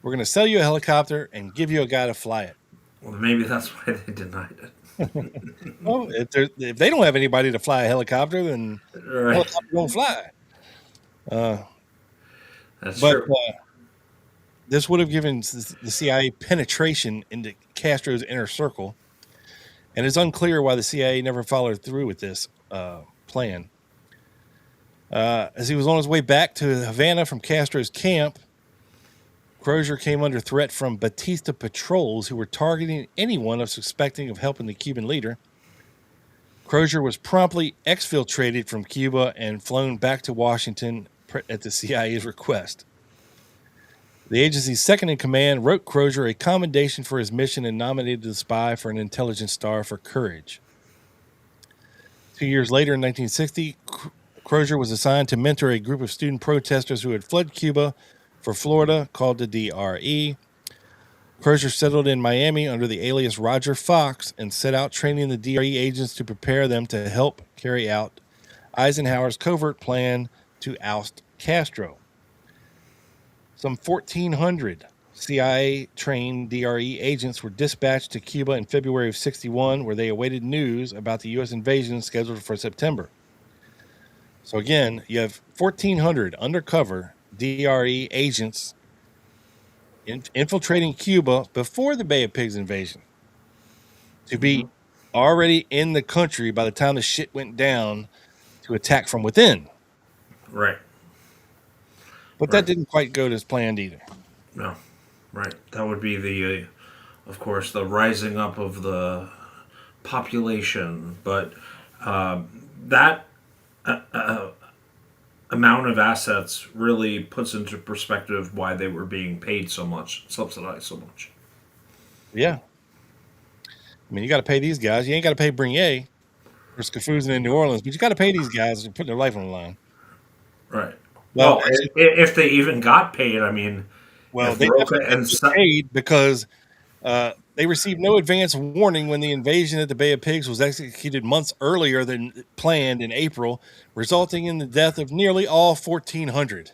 We're going to sell you a helicopter and give you a guy to fly it. Well, maybe that's why they denied it. Well, if they don't have anybody to fly a helicopter, then the helicopter won't fly. That's true. This would have given the CIA penetration into Castro's inner circle, and it's unclear why the CIA never followed through with this plan. As he was on his way back to Havana from Castro's camp, Crozier came under threat from Batista patrols who were targeting anyone suspecting of helping the Cuban leader. Crozier was promptly exfiltrated from Cuba and flown back to Washington at the CIA's request. The agency's second in command wrote Crozier a commendation for his mission and nominated the spy for an Intelligence Star for courage. 2 years later, in 1960, Crozier was assigned to mentor a group of student protesters who had fled Cuba for Florida, called the DRE. Crozier settled in Miami under the alias Roger Fox and set out training the DRE agents to prepare them to help carry out Eisenhower's covert plan to oust Castro. Some 1,400 CIA-trained DRE agents were dispatched to Cuba in February of '61, where they awaited news about the U.S. invasion scheduled for September. So again, you have 1,400 undercover DRE agents infiltrating Cuba before the Bay of Pigs invasion to be already in the country by the time the shit went down to attack from within. Right. But that didn't quite go as planned either. No. Right. That would be the, of course, the rising up of the population. But that amount of assets really puts into perspective why they were being paid so much, subsidized so much. Yeah. I mean, you got to pay these guys. You ain't got to pay Bernier or Scafoozin in New Orleans, but you got to pay these guys and putting their life on the line. Right. Well, if they even got paid, I mean, they paid because they received no advance warning when the invasion at the Bay of Pigs was executed months earlier than planned in April, resulting in the death of nearly all 1,400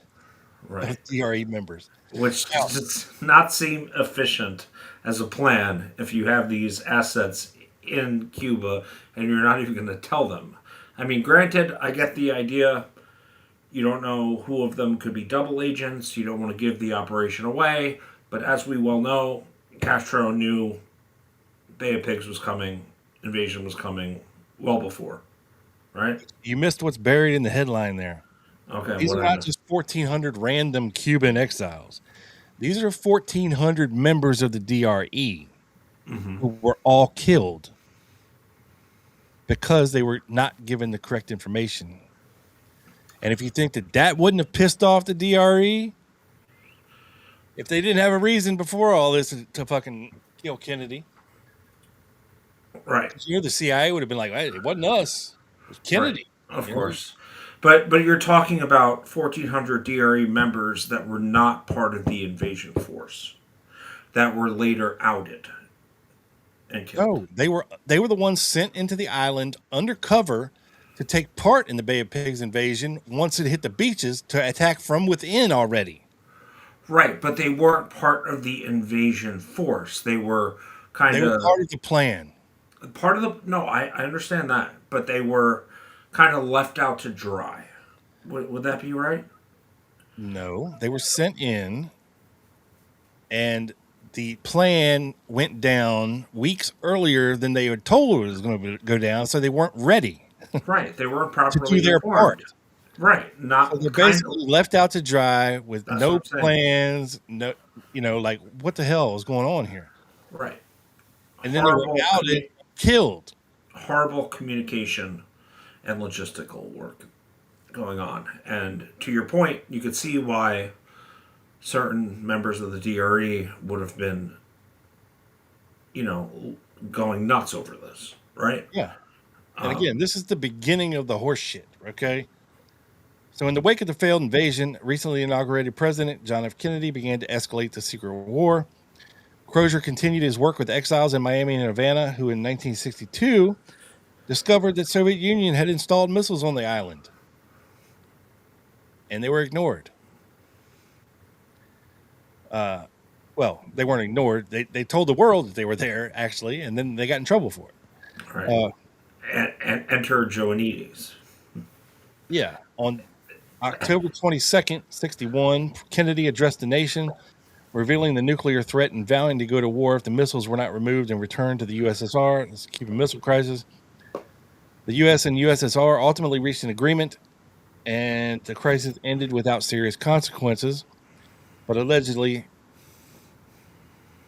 of DRE members. Which does not seem efficient as a plan if you have these assets in Cuba and you're not even going to tell them. I mean, granted, I get the idea. You don't know who of them could be double agents. You don't want to give the operation away. But as we well know, Castro knew Bay of Pigs was coming, invasion was coming well before, right? You missed what's buried in the headline there. Okay. These are not just 1,400 random Cuban exiles. These are 1,400 members of the DRE. who were all killed because they were not given the correct information. And if you think that wouldn't have pissed off the DRE, if they didn't have a reason before all this to fucking kill Kennedy, Right. the CIA would have been like, hey, it wasn't us, it was Kennedy. Right. Of course. But you're talking about 1,400 DRE members that were not part of the invasion force, that were later outed and killed. No, they were the ones sent into the island undercover to take part in the Bay of Pigs invasion once it hit the beaches to attack from within already. Right, but they weren't part of the invasion force. They were kind They were of part of the plan. part of the. No, I understand that, but they were kind of left out to dry. Would that be right? No, they were sent in, and the plan went down weeks earlier than they were told it was going to go down, so they weren't ready Right, they weren't to properly do their informed. part. Right, not So they're kind basically left out to dry with That's no what I'm saying. plans, no, like what the hell is going on here? right. And then they were Horrible outed, killed. horrible communication and logistical work going on. And to your point, you could see why certain members of the DRE would have been, going nuts over this, right? Yeah. And again, this is the beginning of the horse shit, okay? So in the wake of the failed invasion, recently inaugurated President John F. Kennedy began to escalate the secret war. Crozier continued his work with exiles in Miami and Havana, who in 1962 discovered that Soviet Union had installed missiles on the island. And they were ignored. Well, they weren't ignored. They told the world that they were there, actually, and then they got in trouble for it. Right. And enter Joanides. Yeah. On October 22nd, 61, Kennedy addressed the nation, revealing the nuclear threat and vowing to go to war if the missiles were not removed and returned to the USSR. Let's keep a missile crisis. The U.S. and USSR ultimately reached an agreement, and the crisis ended without serious consequences. But allegedly,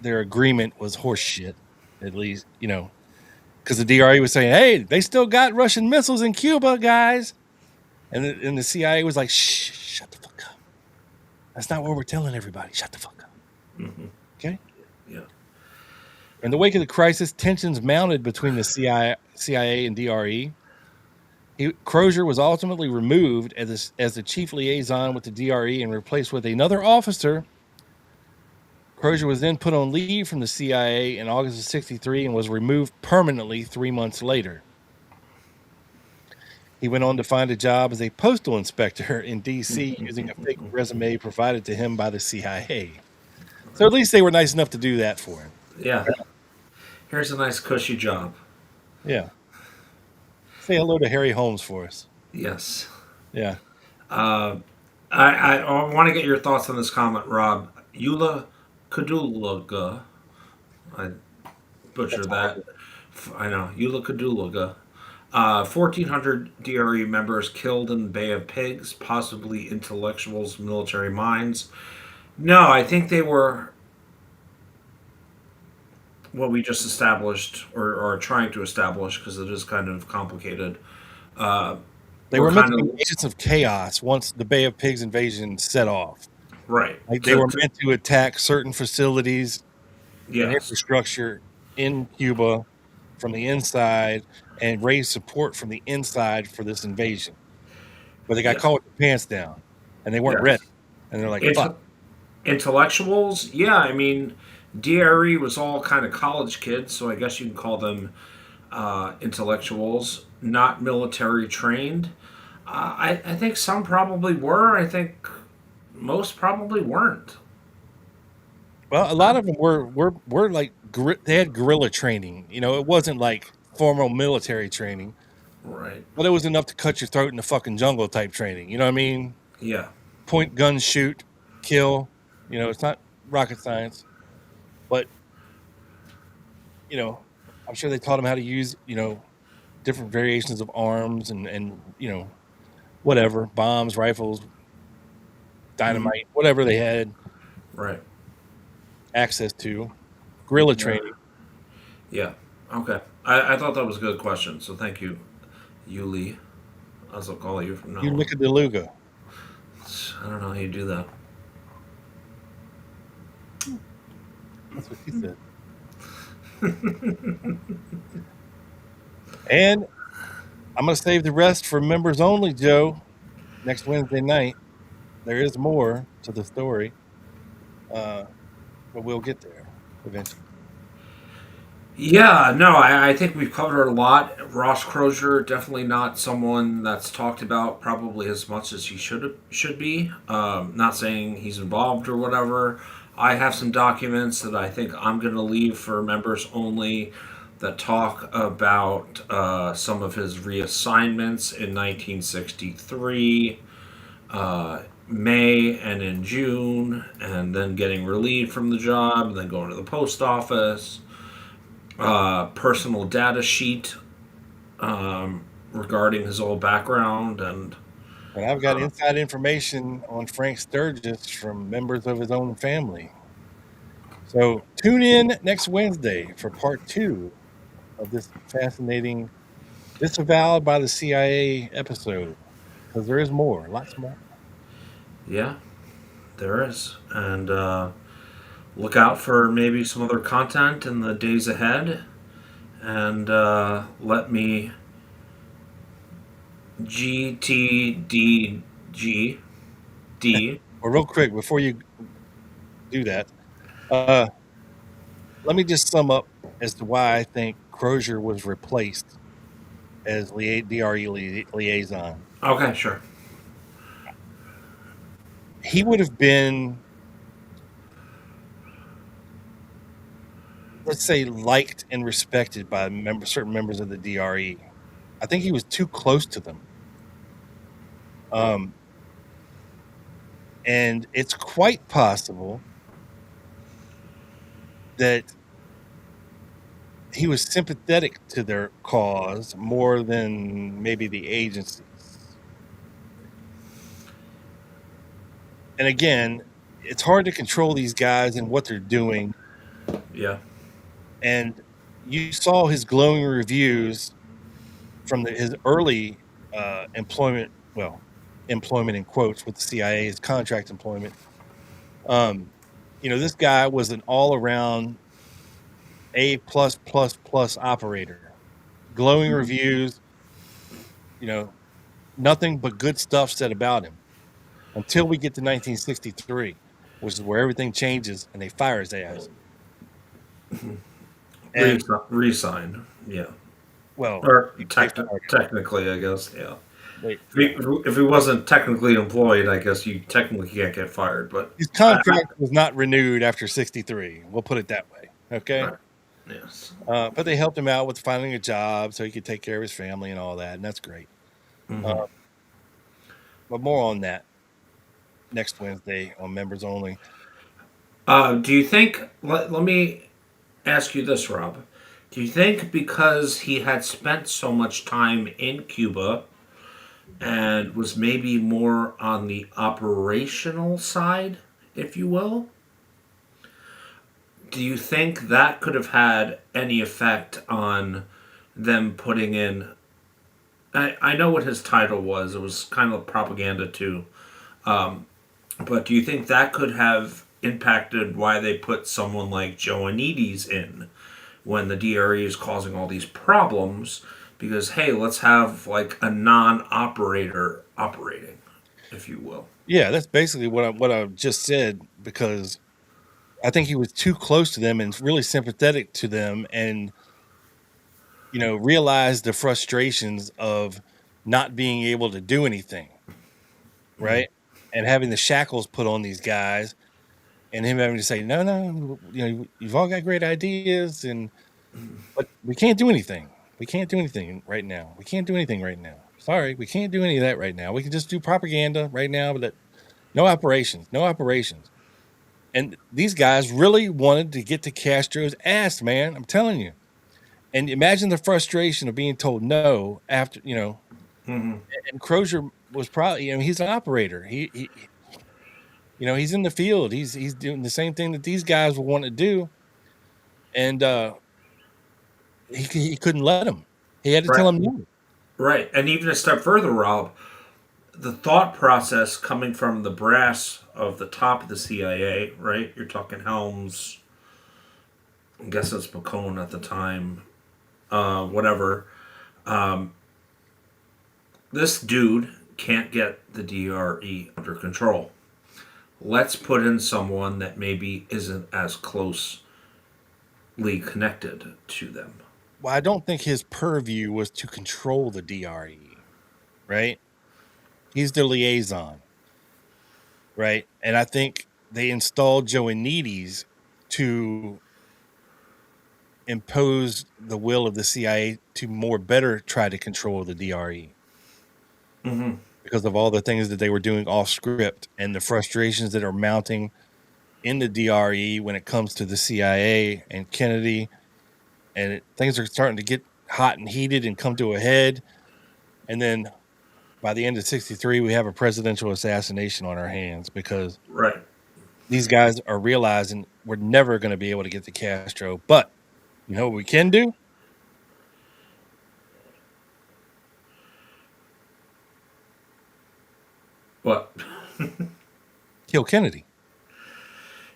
their agreement was horseshit, at least, because the DRE was saying, hey, they still got Russian missiles in Cuba, guys. And the CIA was like, shh, shut the fuck up. That's not what we're telling everybody. Shut the fuck up. Mm-hmm. Okay? Yeah. In the wake of the crisis, tensions mounted between the CIA and DRE. Crozier was ultimately removed as the chief liaison with the DRE and replaced with another officer. Crozier was then put on leave from the CIA in August of 63 and was removed permanently 3 months later. He went on to find a job as a postal inspector in D.C. using a fake resume provided to him by the CIA. So at least they were nice enough to do that for him. Yeah. Here's a nice cushy job. Yeah. Say hello to Harry Holmes for us. Yes. Yeah. I want to get your thoughts on this comment, Rob. Eula Kadulaga. I butchered that. I know. Eula Kadulaga. 1,400 DRE members killed in the Bay of Pigs, possibly intellectuals, military minds. No, I think they were what we just established, or are trying to establish, because it is kind of complicated. They were meant to be agents of chaos once the Bay of Pigs invasion set off. Right. Like they were meant to attack certain facilities and Yes. infrastructure in Cuba from the inside and raise support from the inside for this invasion. But they got caught with their pants down and they weren't Yes. ready. And they're like, fuck. Intellectuals, yeah, I mean, DRE was all kind of college kids, so I guess you can call them intellectuals, not military trained. I think some probably were. I think most probably weren't. Well, a lot of them were like, they had guerrilla training. It wasn't like formal military training. Right. But it was enough to cut your throat in the fucking jungle type training. You know what I mean? Yeah. Point, gun, shoot, kill. It's not rocket science. But, I'm sure they taught them how to use, different variations of arms and whatever, bombs, rifles, dynamite, whatever they had Right. access to. Guerrilla training. Yeah. Okay. I thought that was a good question, so thank you, Yuli, as I'll call you from now You on. look at the Luga. I don't know how you do that. That's what she said. And I'm going to save the rest for members only, Joe. Next Wednesday night, there is more to the story, but we'll get there eventually. Yeah, no, I think we've covered a lot. Ross Crozier, definitely not someone that's talked about probably as much as he should be. Not saying he's involved or whatever. I have some documents that I think I'm going to leave for members only that talk about some of his reassignments in 1963, May, and in June, and then getting relieved from the job, and then going to the post office, personal data sheet regarding his whole background, and And I've got inside information on Frank Sturgis from members of his own family. So tune in next Wednesday for part 2 of this fascinating Disavowed by the CIA episode, because there is more, lots more. yeah, there is. And look out for maybe some other content in the days ahead. And let me GTDGD. Well, real quick, before you do that, let me just sum up as to why I think Crozier was replaced as DRE liaison. Okay, sure. He would have been, let's say, liked and respected by certain members of the DRE. I think he was too close to them. And it's quite possible that he was sympathetic to their cause more than maybe the agencies. And again, it's hard to control these guys and what they're doing. Yeah. And you saw his glowing reviews from his early employment in quotes with the CIA, his contract employment. This guy was an all-around A+++ operator. Glowing reviews, nothing but good stuff said about him. Until we get to 1963, which is where everything changes and they fire his ass. And Resign. Yeah. well, Or technically, I guess. Yeah. wait, If he wasn't technically employed, I guess you technically can't get fired. But his contract was not renewed after 63. We'll put it that way. Okay. Right. Yes. But they helped him out with finding a job so he could take care of his family and all that. And that's great. Mm-hmm. But more on that next Wednesday on members only. Do you think? Let me ask you this, Rob. Do you think because he had spent so much time in Cuba and was maybe more on the operational side, if you will, do you think that could have had any effect on them putting in? I know what his title was. It was kind of propaganda too. But do you think that could have impacted why they put someone like Joanides in when the DRE is causing all these problems? Because, hey, let's have like a non-operator operating, if you will. Yeah, that's basically what I just said, because I think he was too close to them and really sympathetic to them, and realized the frustrations of not being able to do anything, right? And having the shackles put on these guys, and him having to say, no, you've all got great ideas, but we can't do anything. We can't do anything right now. We can't do anything right now. Sorry, we can't do any of that right now. We can just do propaganda right now, but no operations. And these guys really wanted to get to Castro's ass, man. I'm telling you. And imagine the frustration of being told no after, Mm-hmm. and Crozier was probably, he's an operator. He he's in the field. He's doing the same thing that these guys will want to do. And he couldn't let him. He had to tell Right. him no. Right. And even a step further, Rob, the thought process coming from the brass of the top of the CIA, right? You're talking Helms, I guess it's McCone at the time, whatever. Um, this dude can't get the DRE under control. Let's put in someone that maybe isn't as closely connected to them. Well, I don't think his purview was to control the DRE, right? He's the liaison, right? And I think they installed Joanides to impose the will of the CIA to more better try to control the DRE Mm-hmm. because of all the things that they were doing off script and the frustrations that are mounting in the DRE when it comes to the CIA and Kennedy. And things are starting to get hot and heated and come to a head. And then by the end of 63, we have a presidential assassination on our hands because Right. these guys are realizing we're never going to be able to get to Castro. But you know what we can do? But Kill Kennedy.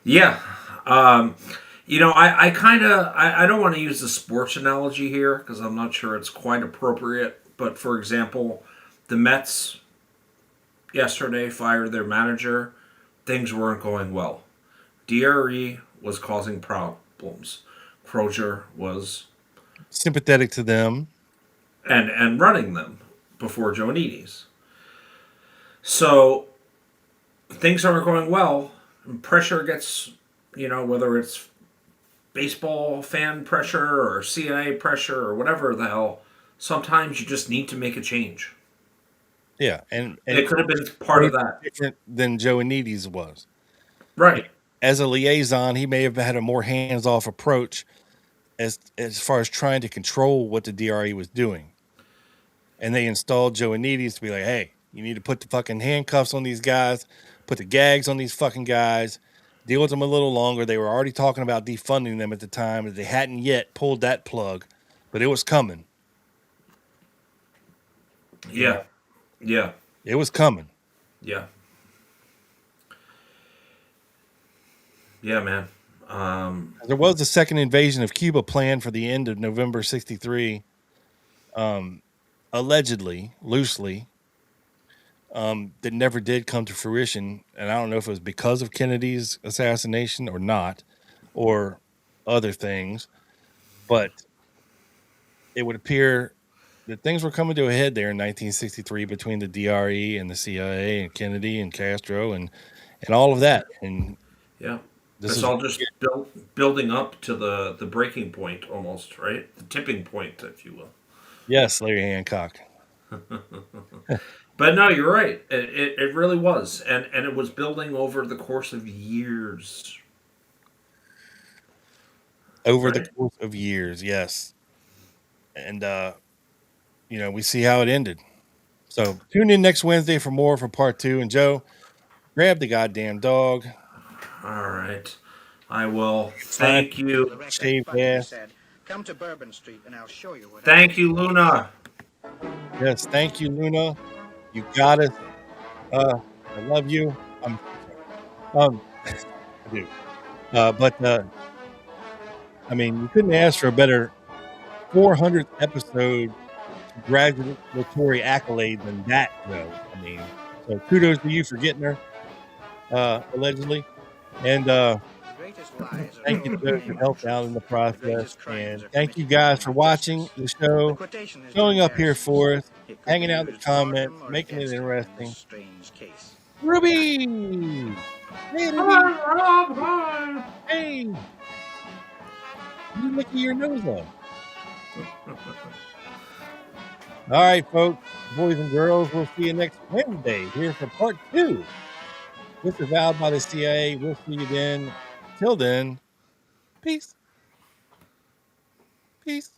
yeah. Um, I kind of I don't want to use the sports analogy here because I'm not sure it's quite appropriate. But for example, the Mets yesterday fired their manager. Things weren't going well. DRE was causing problems. Crozier was Sympathetic to them. and running them before Joanides. So things aren't going well. And pressure gets, whether it's baseball fan pressure or CIA pressure or whatever the hell. Sometimes you just need to make a change. Yeah. And It could have been part of that. different than Joanides was. Right. As a liaison, he may have had a more hands-off approach as far as trying to control what the DRE was doing. And they installed Joanides to be like, hey, you need to put the fucking handcuffs on these guys, put the gags on these fucking guys, deal with them a little longer. They were already talking about defunding them at the time, but they hadn't yet pulled that plug, but it was coming. Yeah. Yeah. It was coming. Yeah. Yeah, man. There was a second invasion of Cuba planned for the end of November 63, allegedly, loosely, that never did come to fruition. And I don't know if it was because of Kennedy's assassination or not, or other things, but it would appear that things were coming to a head there in 1963 between the DRE and the CIA and Kennedy and Castro and all of that. And Yeah. this It's is all just building up to the breaking point almost, right? The tipping point, if you will. yes, Larry Hancock. But no, you're right. It really was. And it was building over the course of years. Over Right. the course of years, yes. And we see how it ended. So tune in next Wednesday for more for part 2. And Joe, grab the goddamn dog. All right. I will. Fine. Thank you. Shaved ass. Come to Bourbon Street and I'll show you what Thank you, Luna. Yes, thank you, Luna. You got it. I love you. I do. But I mean, you couldn't ask for a better 400th episode congratulatory accolade than that, though. I mean, so kudos to you for getting her, allegedly. And thank you for helping out in the process. And thank you guys for watching the show, showing up here for us, hanging out in the comments, making it interesting. Ruby! Hey, Ruby! Hey! You licking your nose off. All right, folks, boys and girls, we'll see you next Wednesday here for part 2. Disavowed by the CIA. We'll see you then. Till then, peace. Peace.